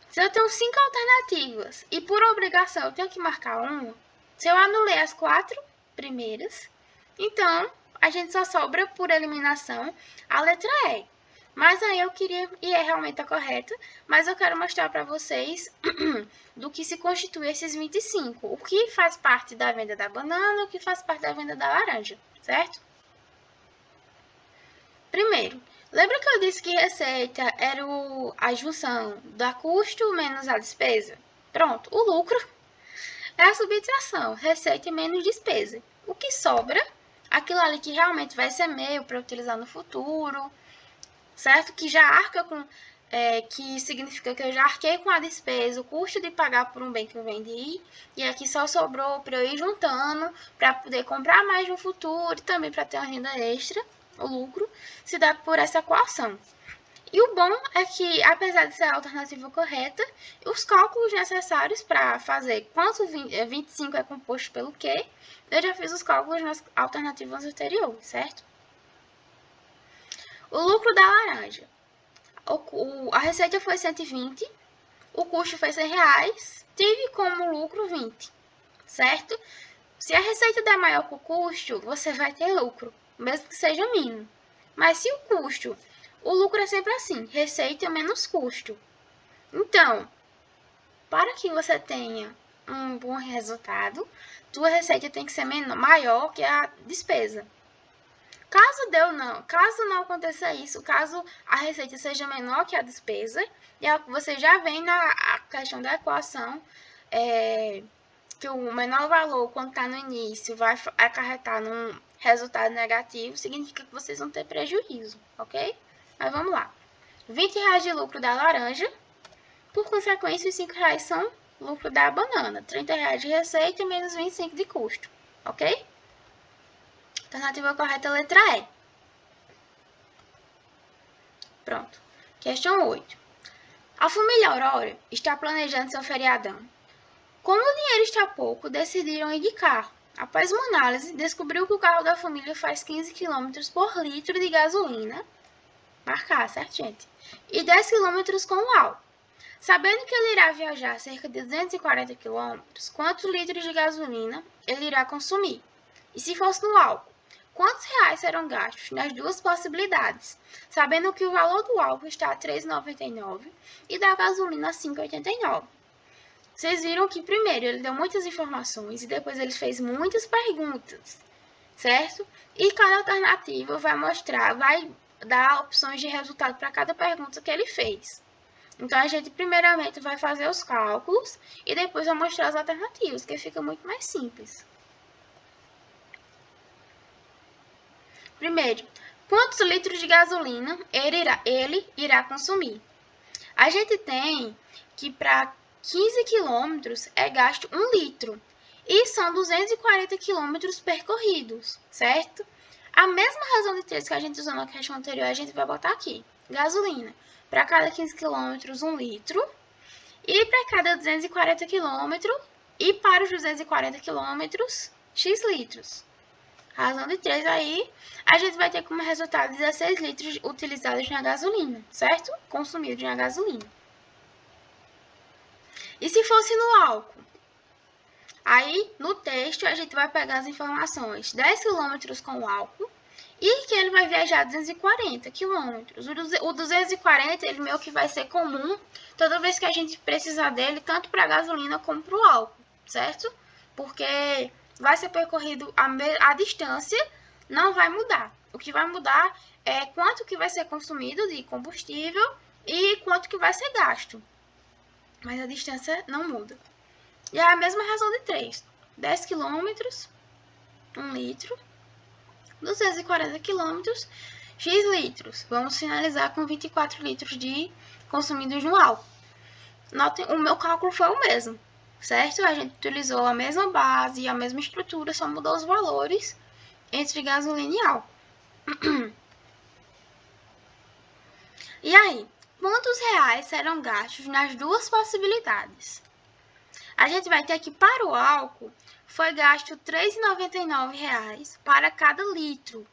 se eu tenho 5 alternativas e por obrigação eu tenho que marcar uma, se eu anulei as 4 primeiras, então a gente só sobra por eliminação a letra E. Mas aí eu queria, e é realmente a correta, mas eu quero mostrar para vocês do que se constitui esses 25. O que faz parte da venda da banana, o que faz parte da venda da laranja, certo? Primeiro, lembra que eu disse que receita era a junção da custo menos a despesa? Pronto, o lucro é a subtração, receita menos despesa. O que sobra, aquilo ali que realmente vai ser meu para utilizar no futuro, certo? Que já arca com, que significa que eu já arquei com a despesa, o custo de pagar por um bem que eu vendi, e aqui só sobrou para eu ir juntando, para poder comprar mais no futuro e também para ter uma renda extra, o lucro, se dá por essa equação. E o bom é que, apesar de ser a alternativa correta, os cálculos necessários para fazer quanto 25 é composto pelo quê, eu já fiz os cálculos nas alternativas anteriores, certo? O lucro da laranja. A receita foi 120, o custo foi 100 reais, tive como lucro 20, certo? Se a receita der maior que o custo, você vai ter lucro, mesmo que seja mínimo. Mas se o custo, o lucro é sempre assim, receita menos custo. Então, para que você tenha um bom resultado, tua receita tem que ser maior que a despesa. Caso não aconteça isso, caso a receita seja menor que a despesa, e você já vem na questão da equação, que o menor valor, quando está no início, vai acarretar num resultado negativo, significa que vocês vão ter prejuízo, ok? Mas vamos lá. 20 reais de lucro da laranja, por consequência, os 5 reais são lucro da banana. 30 reais de receita menos 25 de custo, ok? Alternativa correta, letra E. Pronto. Questão 8. A família Aurora está planejando seu feriadão. Como o dinheiro está pouco, decidiram ir de carro. Após uma análise, descobriu que o carro da família faz 15 km por litro de gasolina. Marcar, certo, gente? E 10 km com o álcool. Sabendo que ele irá viajar cerca de 240 km, quantos litros de gasolina ele irá consumir? E se fosse no álcool? Quantos reais serão gastos nas duas possibilidades, sabendo que o valor do álcool está a R$ 3,99 e da gasolina a R$ 5,89? Vocês viram que primeiro ele deu muitas informações e depois ele fez muitas perguntas, certo? E cada alternativa vai dar opções de resultado para cada pergunta que ele fez. Então, a gente primeiramente vai fazer os cálculos e depois vai mostrar as alternativas, que fica muito mais simples. Primeiro, quantos litros de gasolina ele irá consumir? A gente tem que para 15 quilômetros é gasto 1 litro e são 240 quilômetros percorridos, certo? A mesma razão de 3 que a gente usou na questão anterior, a gente vai botar aqui. Gasolina, para cada 15 quilômetros, 1 litro. E para cada 240 quilômetros, e para os 240 quilômetros, X litros. Razão de 3 aí, a gente vai ter como resultado 16 litros utilizados na gasolina, certo? Consumidos na gasolina. E se fosse no álcool? Aí, no texto, a gente vai pegar as informações. 10 km com álcool e que ele vai viajar 240 km. O 240, ele meio que vai ser comum toda vez que a gente precisar dele, tanto para a gasolina como para o álcool, certo? Porque vai ser percorrido a distância, não vai mudar. O que vai mudar é quanto que vai ser consumido de combustível e quanto que vai ser gasto. Mas a distância não muda. E é a mesma razão de 3. 10 km, 1 litro, 240 km, X litros. Vamos finalizar com 24 litros de consumidos no álcool. Notem, o meu cálculo foi o mesmo, certo? A gente utilizou a mesma base e a mesma estrutura, só mudou os valores entre gasolina e álcool. E aí, quantos reais serão gastos nas duas possibilidades? A gente vai ter que, para o álcool, foi gasto R$ 3,99 para cada litro.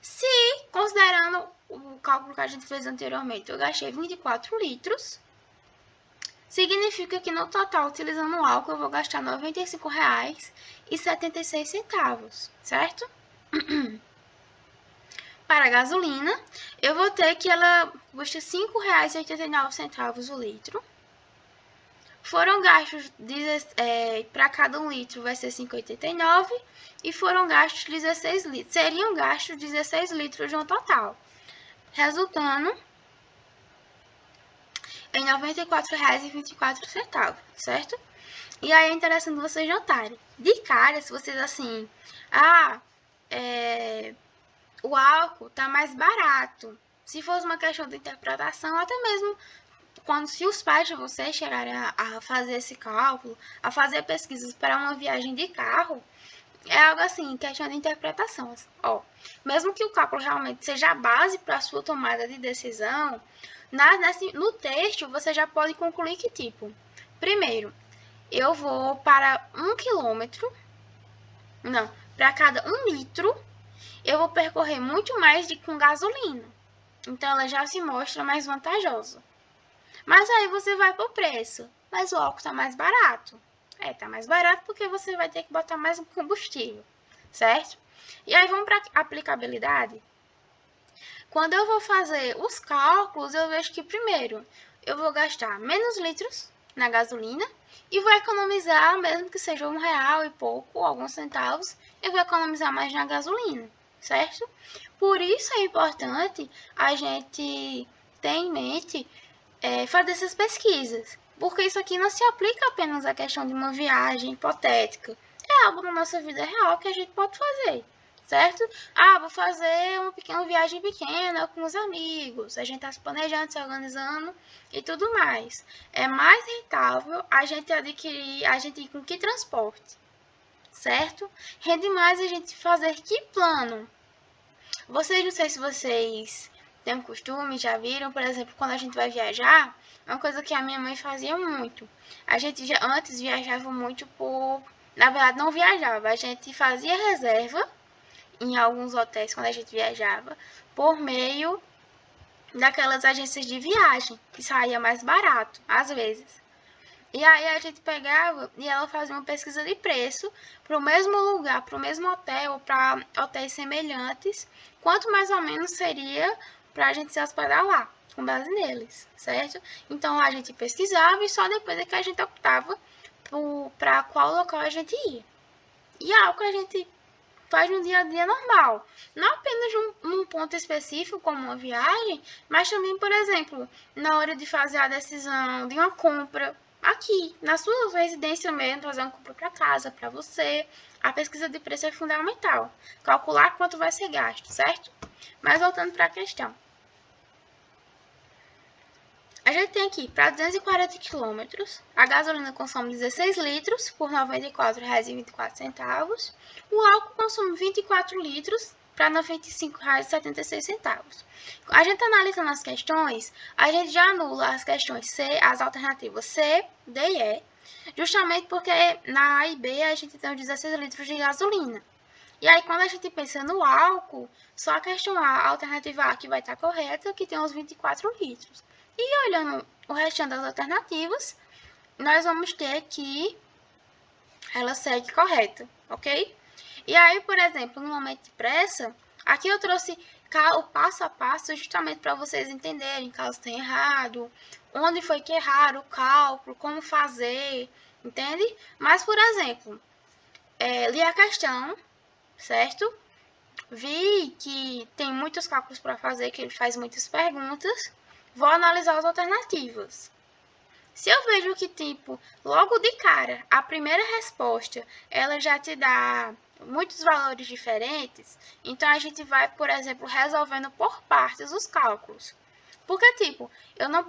Se, considerando o cálculo que a gente fez anteriormente, eu gastei 24 litros, significa que no total, utilizando o álcool, eu vou gastar R$ 95,76, certo? Para a gasolina, eu vou ter que ela custa R$ 5,89 o litro. Foram gastos, para cada 1 litro vai ser 5,89 e foram gastos 16 litros. Seriam gastos 16 litros no total. Resultando em R$ 94,24, certo? E aí é interessante vocês notarem. De cara, se vocês assim, o álcool tá mais barato. Se fosse uma questão de interpretação, até mesmo se os pais de vocês chegarem a fazer esse cálculo, a fazer pesquisas para uma viagem de carro, é algo assim, questão de interpretação. Ó, mesmo que o cálculo realmente seja a base para a sua tomada de decisão, no texto você já pode concluir que tipo, primeiro, eu vou para 1 quilômetro, não, para cada 1 litro, eu vou percorrer muito mais do que com gasolina. Então ela já se mostra mais vantajosa. Mas aí você vai pro preço. Mas o álcool tá mais barato. Tá mais barato porque você vai ter que botar mais combustível, certo? E aí vamos para aplicabilidade. Quando eu vou fazer os cálculos, eu vejo que primeiro eu vou gastar menos litros na gasolina e vou economizar, mesmo que seja R$ 1 e pouco, alguns centavos, eu vou economizar mais na gasolina, certo? Por isso é importante a gente ter em mente fazer essas pesquisas, porque isso aqui não se aplica apenas à questão de uma viagem hipotética, é algo na nossa vida real que a gente pode fazer, certo? Vou fazer uma viagem pequena com os amigos, a gente está se planejando, se organizando e tudo mais. É mais rentável a gente ir com que transporte, certo? Rende mais a gente fazer que plano. Não sei se vocês têm um costume, já viram, por exemplo, quando a gente vai viajar, uma coisa que a minha mãe fazia muito. A gente antes viajava muito na verdade não viajava, a gente fazia reserva em alguns hotéis quando a gente viajava, por meio daquelas agências de viagem, que saía mais barato, às vezes. E aí a gente pegava e ela fazia uma pesquisa de preço para o mesmo lugar, para o mesmo hotel, ou para hotéis semelhantes, quanto mais ou menos seria para a gente se hospedar lá, com base neles, certo? Então a gente pesquisava e só depois é que a gente optava para qual local a gente ia. E é algo que a gente faz no dia a dia normal. Não apenas num ponto específico, como uma viagem, mas também, por exemplo, na hora de fazer a decisão de uma compra, aqui, na sua residência mesmo, fazer uma compra para casa, para você. A pesquisa de preço é fundamental. Calcular quanto vai ser gasto, certo? Mas voltando para a questão. A gente tem aqui para 240 quilômetros, a gasolina consome 16 litros por R$ 94,24. O álcool consome 24 litros para R$ 95,76. A gente analisando as questões, a gente já anula as questões C, as alternativas C, D e E, justamente porque na A e B a gente tem os 16 litros de gasolina. E aí, quando a gente pensa no álcool, só a questão A, a alternativa A que vai estar correta, que tem os 24 litros. E olhando o restante das alternativas, nós vamos ter que ela segue correta, ok? E aí, por exemplo, no momento de pressa, aqui eu trouxe o passo a passo justamente para vocês entenderem caso tenha errado, onde foi que erraram o cálculo, como fazer, entende? Mas, por exemplo, li a questão, certo? Vi que tem muitos cálculos para fazer, que ele faz muitas perguntas. Vou analisar as alternativas. Se eu vejo que, tipo, logo de cara, a primeira resposta, ela já te dá muitos valores diferentes, então a gente vai, por exemplo, resolvendo por partes os cálculos. Porque, tipo, eu não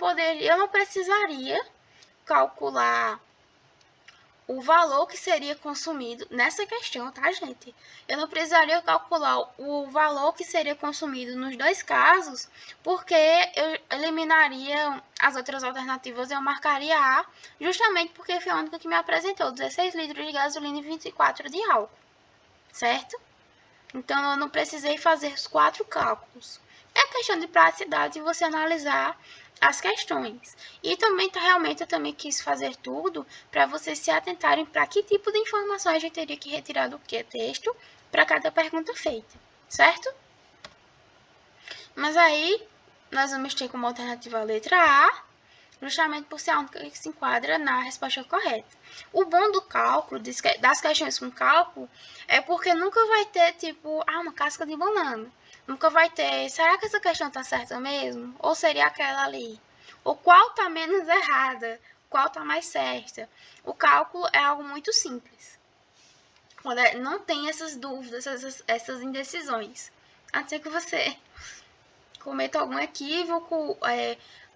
precisaria calcular o valor que seria consumido nessa questão, tá, gente? Eu não precisaria calcular o valor que seria consumido nos dois casos, porque eu eliminaria as outras alternativas e eu marcaria A, justamente porque foi a única que me apresentou 16 litros de gasolina e 24 de álcool, certo? Então, eu não precisei fazer os 4 cálculos. É questão de praticidade e você analisar as questões. E também, realmente, eu também quis fazer tudo para vocês se atentarem para que tipo de informação a gente teria que retirar do que texto para cada pergunta feita, certo? Mas aí, nós vamos ter como alternativa a letra A, justamente por ser a única que se enquadra na resposta correta. O bom do cálculo, das questões com cálculo, é porque nunca vai ter, tipo, uma casca de banana. Nunca vai ter, será que essa questão tá certa mesmo? Ou seria aquela ali? ou qual está menos errada, qual está mais certa. O cálculo é algo muito simples. Não tem essas dúvidas, essas indecisões. A não ser que você cometa algum equívoco,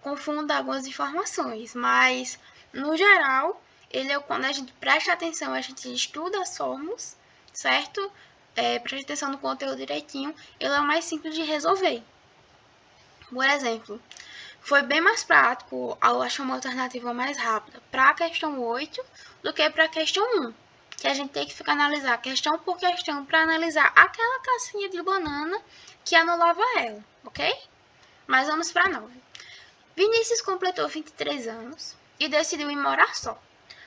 confunda algumas informações, mas no geral, quando a gente presta atenção, a gente estuda as fórmulas, certo? Presta atenção no conteúdo direitinho, ele é o mais simples de resolver. Por exemplo, foi bem mais prático, eu acho uma alternativa mais rápida para a questão 8 do que para a questão 1, que a gente tem que ficar analisar questão por questão para analisar aquela casquinha de banana que anulava ela, ok? Mas vamos para 9. Vinícius completou 23 anos e decidiu ir morar só.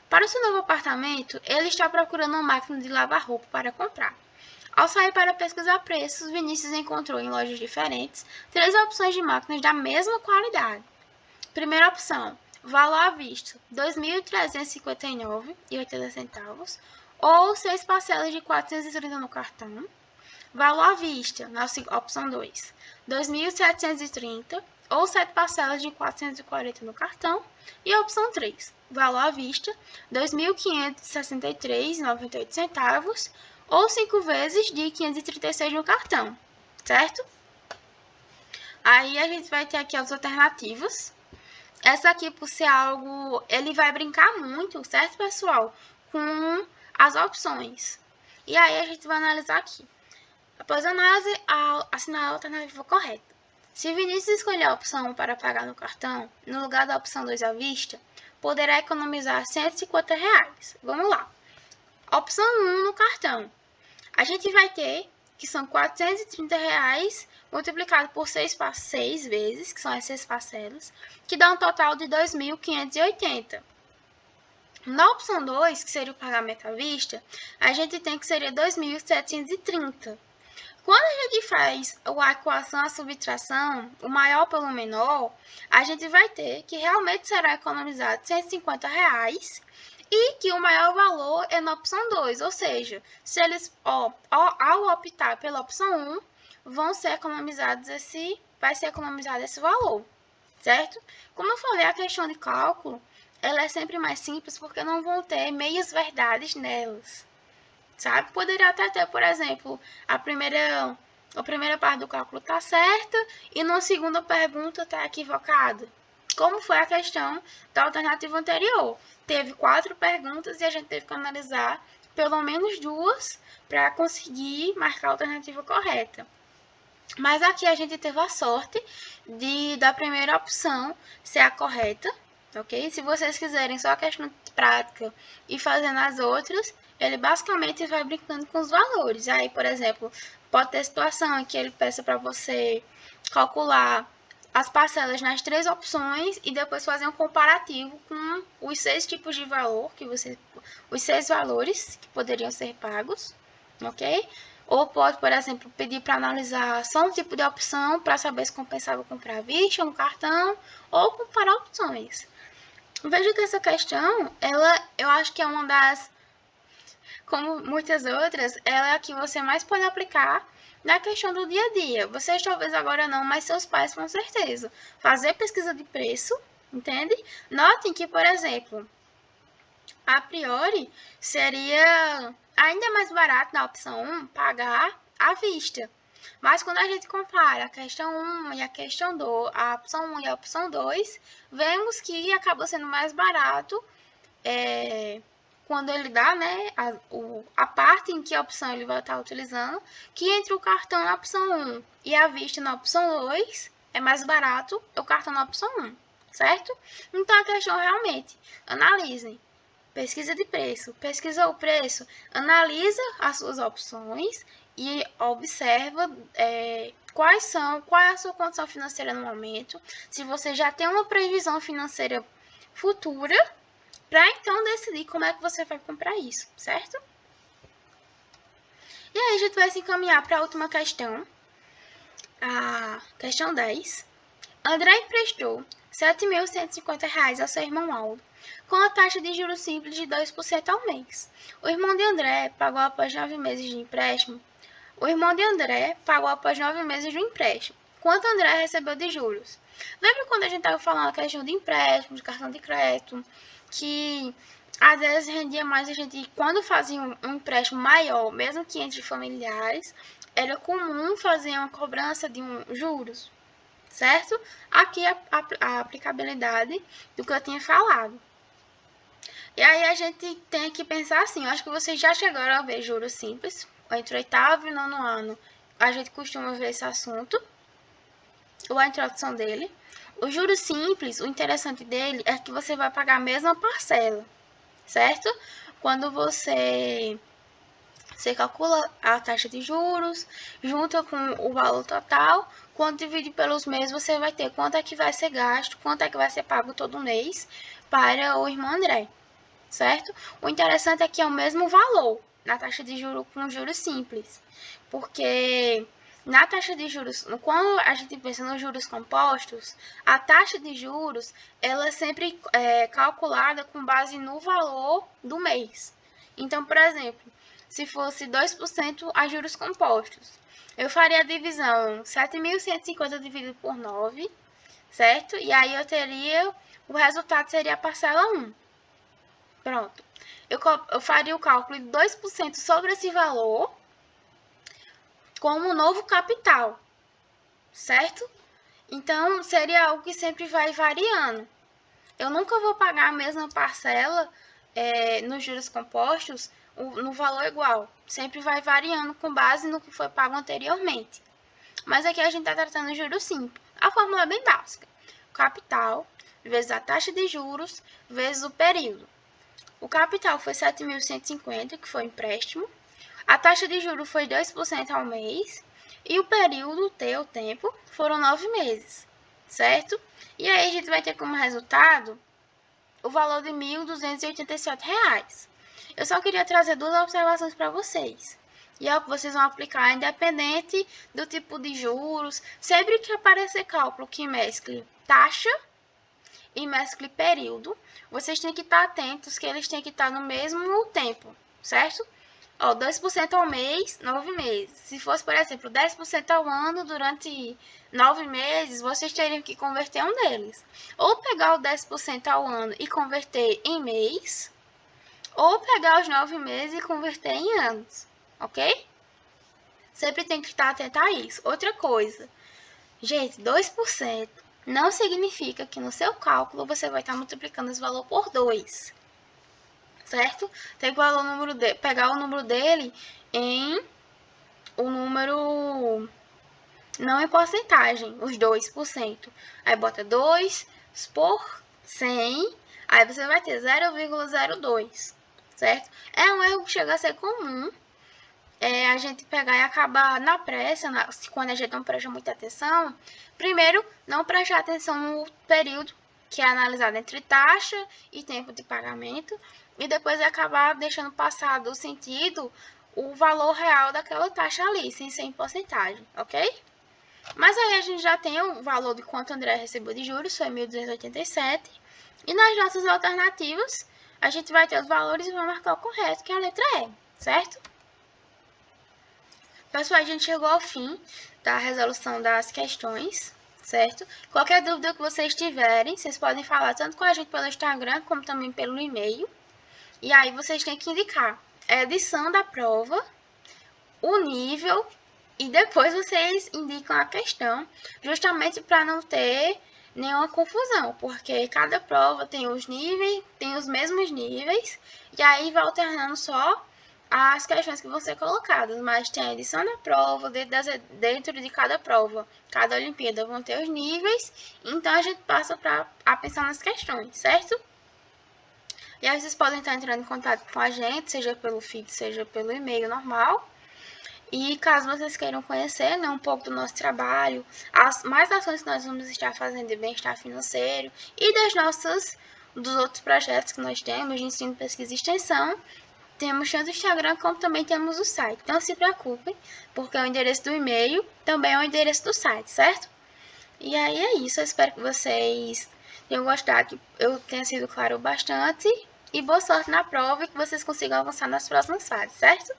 Para o seu novo apartamento, ele está procurando uma máquina de lavar roupa para comprar. Ao sair para pesquisar preços, Vinícius encontrou em lojas diferentes 3 opções de máquinas da mesma qualidade. Primeira opção, valor à vista, R$ 2.359,80 ou 6 parcelas de R$ 430 no cartão. Valor à vista, na opção 2, R$ 2.730 ou 7 parcelas de R$ 440 no cartão. E a opção 3, valor à vista, R$ 2.563,98 ou 5 vezes de R$ 536 no cartão, certo? Aí a gente vai ter aqui as alternativas. Essa aqui, por ser algo, ele vai brincar muito, certo, pessoal? Com as opções. E aí a gente vai analisar aqui. Após a análise, assinar a alternativa correta. Se Vinícius escolher a opção 1 para pagar no cartão, no lugar da opção 2 à vista, poderá economizar R$ 150. Vamos lá. Opção 1 no cartão. A gente vai ter que são R$ 430 multiplicado por 6 vezes, que são as 6 parcelas, que dá um total de R$ 2.580. Na opção 2, que seria o pagamento à vista, a gente tem que seria R$ 2.730. Quando a gente faz a equação, a subtração, o maior pelo menor, a gente vai ter que realmente será economizado R$ 150 e que o maior valor é na opção 2, ou seja, se eles, ao optar pela opção 1, vai ser economizado esse valor, certo? Como eu falei, a questão de cálculo, ela é sempre mais simples porque não vão ter meias verdades nelas, sabe? Poderia até ter, por exemplo, a primeira parte do cálculo está certa e na segunda pergunta está equivocada. Como foi a questão da alternativa anterior. Teve 4 perguntas e a gente teve que analisar pelo menos 2 para conseguir marcar a alternativa correta. Mas aqui a gente teve a sorte da primeira opção ser a correta, ok? Se vocês quiserem só a questão prática e fazendo as outras, ele basicamente vai brincando com os valores. Aí, por exemplo, pode ter situação em que ele peça para você calcular as parcelas nas 3 opções e depois fazer um comparativo com os 6 tipos de valor os 6 valores que poderiam ser pagos, ok? Ou pode, por exemplo, pedir para analisar só um tipo de opção para saber se compensava comprar à vista, no cartão, ou comparar opções. Veja que essa questão, eu acho que é uma das, como muitas outras, ela é a que você mais pode aplicar na questão do dia a dia. Vocês talvez agora não, mas seus pais com certeza. Fazer pesquisa de preço, entende? Notem que, por exemplo, a priori seria ainda mais barato na opção 1 pagar à vista. Mas quando a gente compara a questão 1 e a questão 2, a opção 1 e a opção 2, vemos que acaba sendo mais barato quando ele dá, né, a parte em que a opção ele vai estar utilizando, que entre o cartão na opção 1 e a vista na opção 2, é mais barato o cartão na opção 1, certo? Então, a questão realmente, analisem. Pesquisa de preço. Pesquisa o preço, analisa as suas opções e observa qual é a sua condição financeira no momento, se você já tem uma previsão financeira futura, para então decidir como é que você vai comprar isso, certo? E aí a gente vai se encaminhar para a última questão, a questão 10. André emprestou R$ 7.150 ao seu irmão Aldo, com a taxa de juros simples de 2% ao mês. O irmão de André pagou após 9 meses de empréstimo. O irmão de André pagou após 9 meses do empréstimo. quanto a André recebeu de juros. Lembra quando a gente estava falando a questão de empréstimo, de cartão de crédito, que às vezes rendia mais a gente, quando fazia um empréstimo maior, mesmo que entre familiares, era comum fazer uma cobrança de juros, certo? Aqui a aplicabilidade do que eu tinha falado. E aí a gente tem que pensar assim, eu acho que vocês já chegaram a ver juros simples, entre o 8º e 9º ano, a gente costuma ver esse assunto, ou a introdução dele. O juros simples, o interessante dele é que você vai pagar a mesma parcela, certo? Quando você calcula a taxa de juros, junta com o valor total, quando divide pelos meses, você vai ter quanto é que vai ser gasto, quanto é que vai ser pago todo mês para o irmão André, certo? O interessante é que é o mesmo valor na taxa de juros com juros simples, porque na taxa de juros, quando a gente pensa nos juros compostos, a taxa de juros ela é sempre calculada com base no valor do mês. Então, por exemplo, se fosse 2% a juros compostos, eu faria a divisão 7.150 dividido por 9, certo? E aí eu teria, o resultado seria a parcela 1. Pronto. Eu faria o cálculo de 2% sobre esse valor como novo capital, certo? Então, seria algo que sempre vai variando. Eu nunca vou pagar a mesma parcela nos juros compostos no valor igual. Sempre vai variando com base no que foi pago anteriormente. Mas aqui a gente está tratando de juros simples. A fórmula é bem básica. Capital vezes a taxa de juros vezes o período. O capital foi 7.150, que foi empréstimo. A taxa de juros foi 2% ao mês. E o período, o tempo, foram 9 meses, certo? E aí a gente vai ter como resultado o valor de R$ 1.287. Eu só queria trazer duas observações para vocês. E é o que vocês vão aplicar, independente do tipo de juros. Sempre que aparecer cálculo que mescle taxa e mescle período, vocês têm que estar atentos que eles têm que estar no mesmo tempo, certo? Ó, 2% ao mês, 9 meses. Se fosse, por exemplo, 10% ao ano durante 9 meses, vocês teriam que converter um deles. Ou pegar o 10% ao ano e converter em mês, ou pegar os 9 meses e converter em anos, ok? Sempre tem que estar atento a isso. Outra coisa, gente, 2% não significa que no seu cálculo você vai estar multiplicando esse valor por 2. Certo? Tem que pegar o número dele em o número não em porcentagem, os 2%. Aí bota 2 por 100, aí você vai ter 0,02, certo? É um erro que chega a ser comum, a gente pegar e acabar na pressa, quando a gente não presta muita atenção. Primeiro, não prestar atenção no período que é analisado entre taxa e tempo de pagamento, e depois acabar deixando passar do sentido o valor real daquela taxa ali, sem ser em porcentagem, ok? Mas aí a gente já tem o valor de quanto o André recebeu de juros, foi 1.287, e nas nossas alternativas, a gente vai ter os valores e vai marcar o correto, que é a letra E, certo? Pessoal, a gente chegou ao fim da resolução das questões, certo? Qualquer dúvida que vocês tiverem, vocês podem falar tanto com a gente pelo Instagram, como também pelo e-mail. E aí vocês têm que indicar a edição da prova, o nível, e depois vocês indicam a questão, justamente para não ter nenhuma confusão, porque cada prova tem os níveis, tem os mesmos níveis, e aí vai alternando só as questões que vão ser colocadas, mas tem a edição da prova, dentro de cada prova, cada Olimpíada vão ter os níveis, então a gente passa a pensar nas questões, certo? E aí vocês podem estar entrando em contato com a gente, seja pelo feed, seja pelo e-mail normal. E caso vocês queiram conhecer, né, um pouco do nosso trabalho, mais ações que nós vamos estar fazendo de bem-estar financeiro e dos outros projetos que nós temos de ensino, pesquisa e extensão, temos tanto o Instagram como também temos o site. Então, não se preocupem, porque o endereço do e-mail também é o endereço do site, certo? E aí é isso, eu espero que vocês tenham gostado, que eu tenha sido claro bastante. E boa sorte na prova e que vocês consigam avançar nas próximas fases, certo?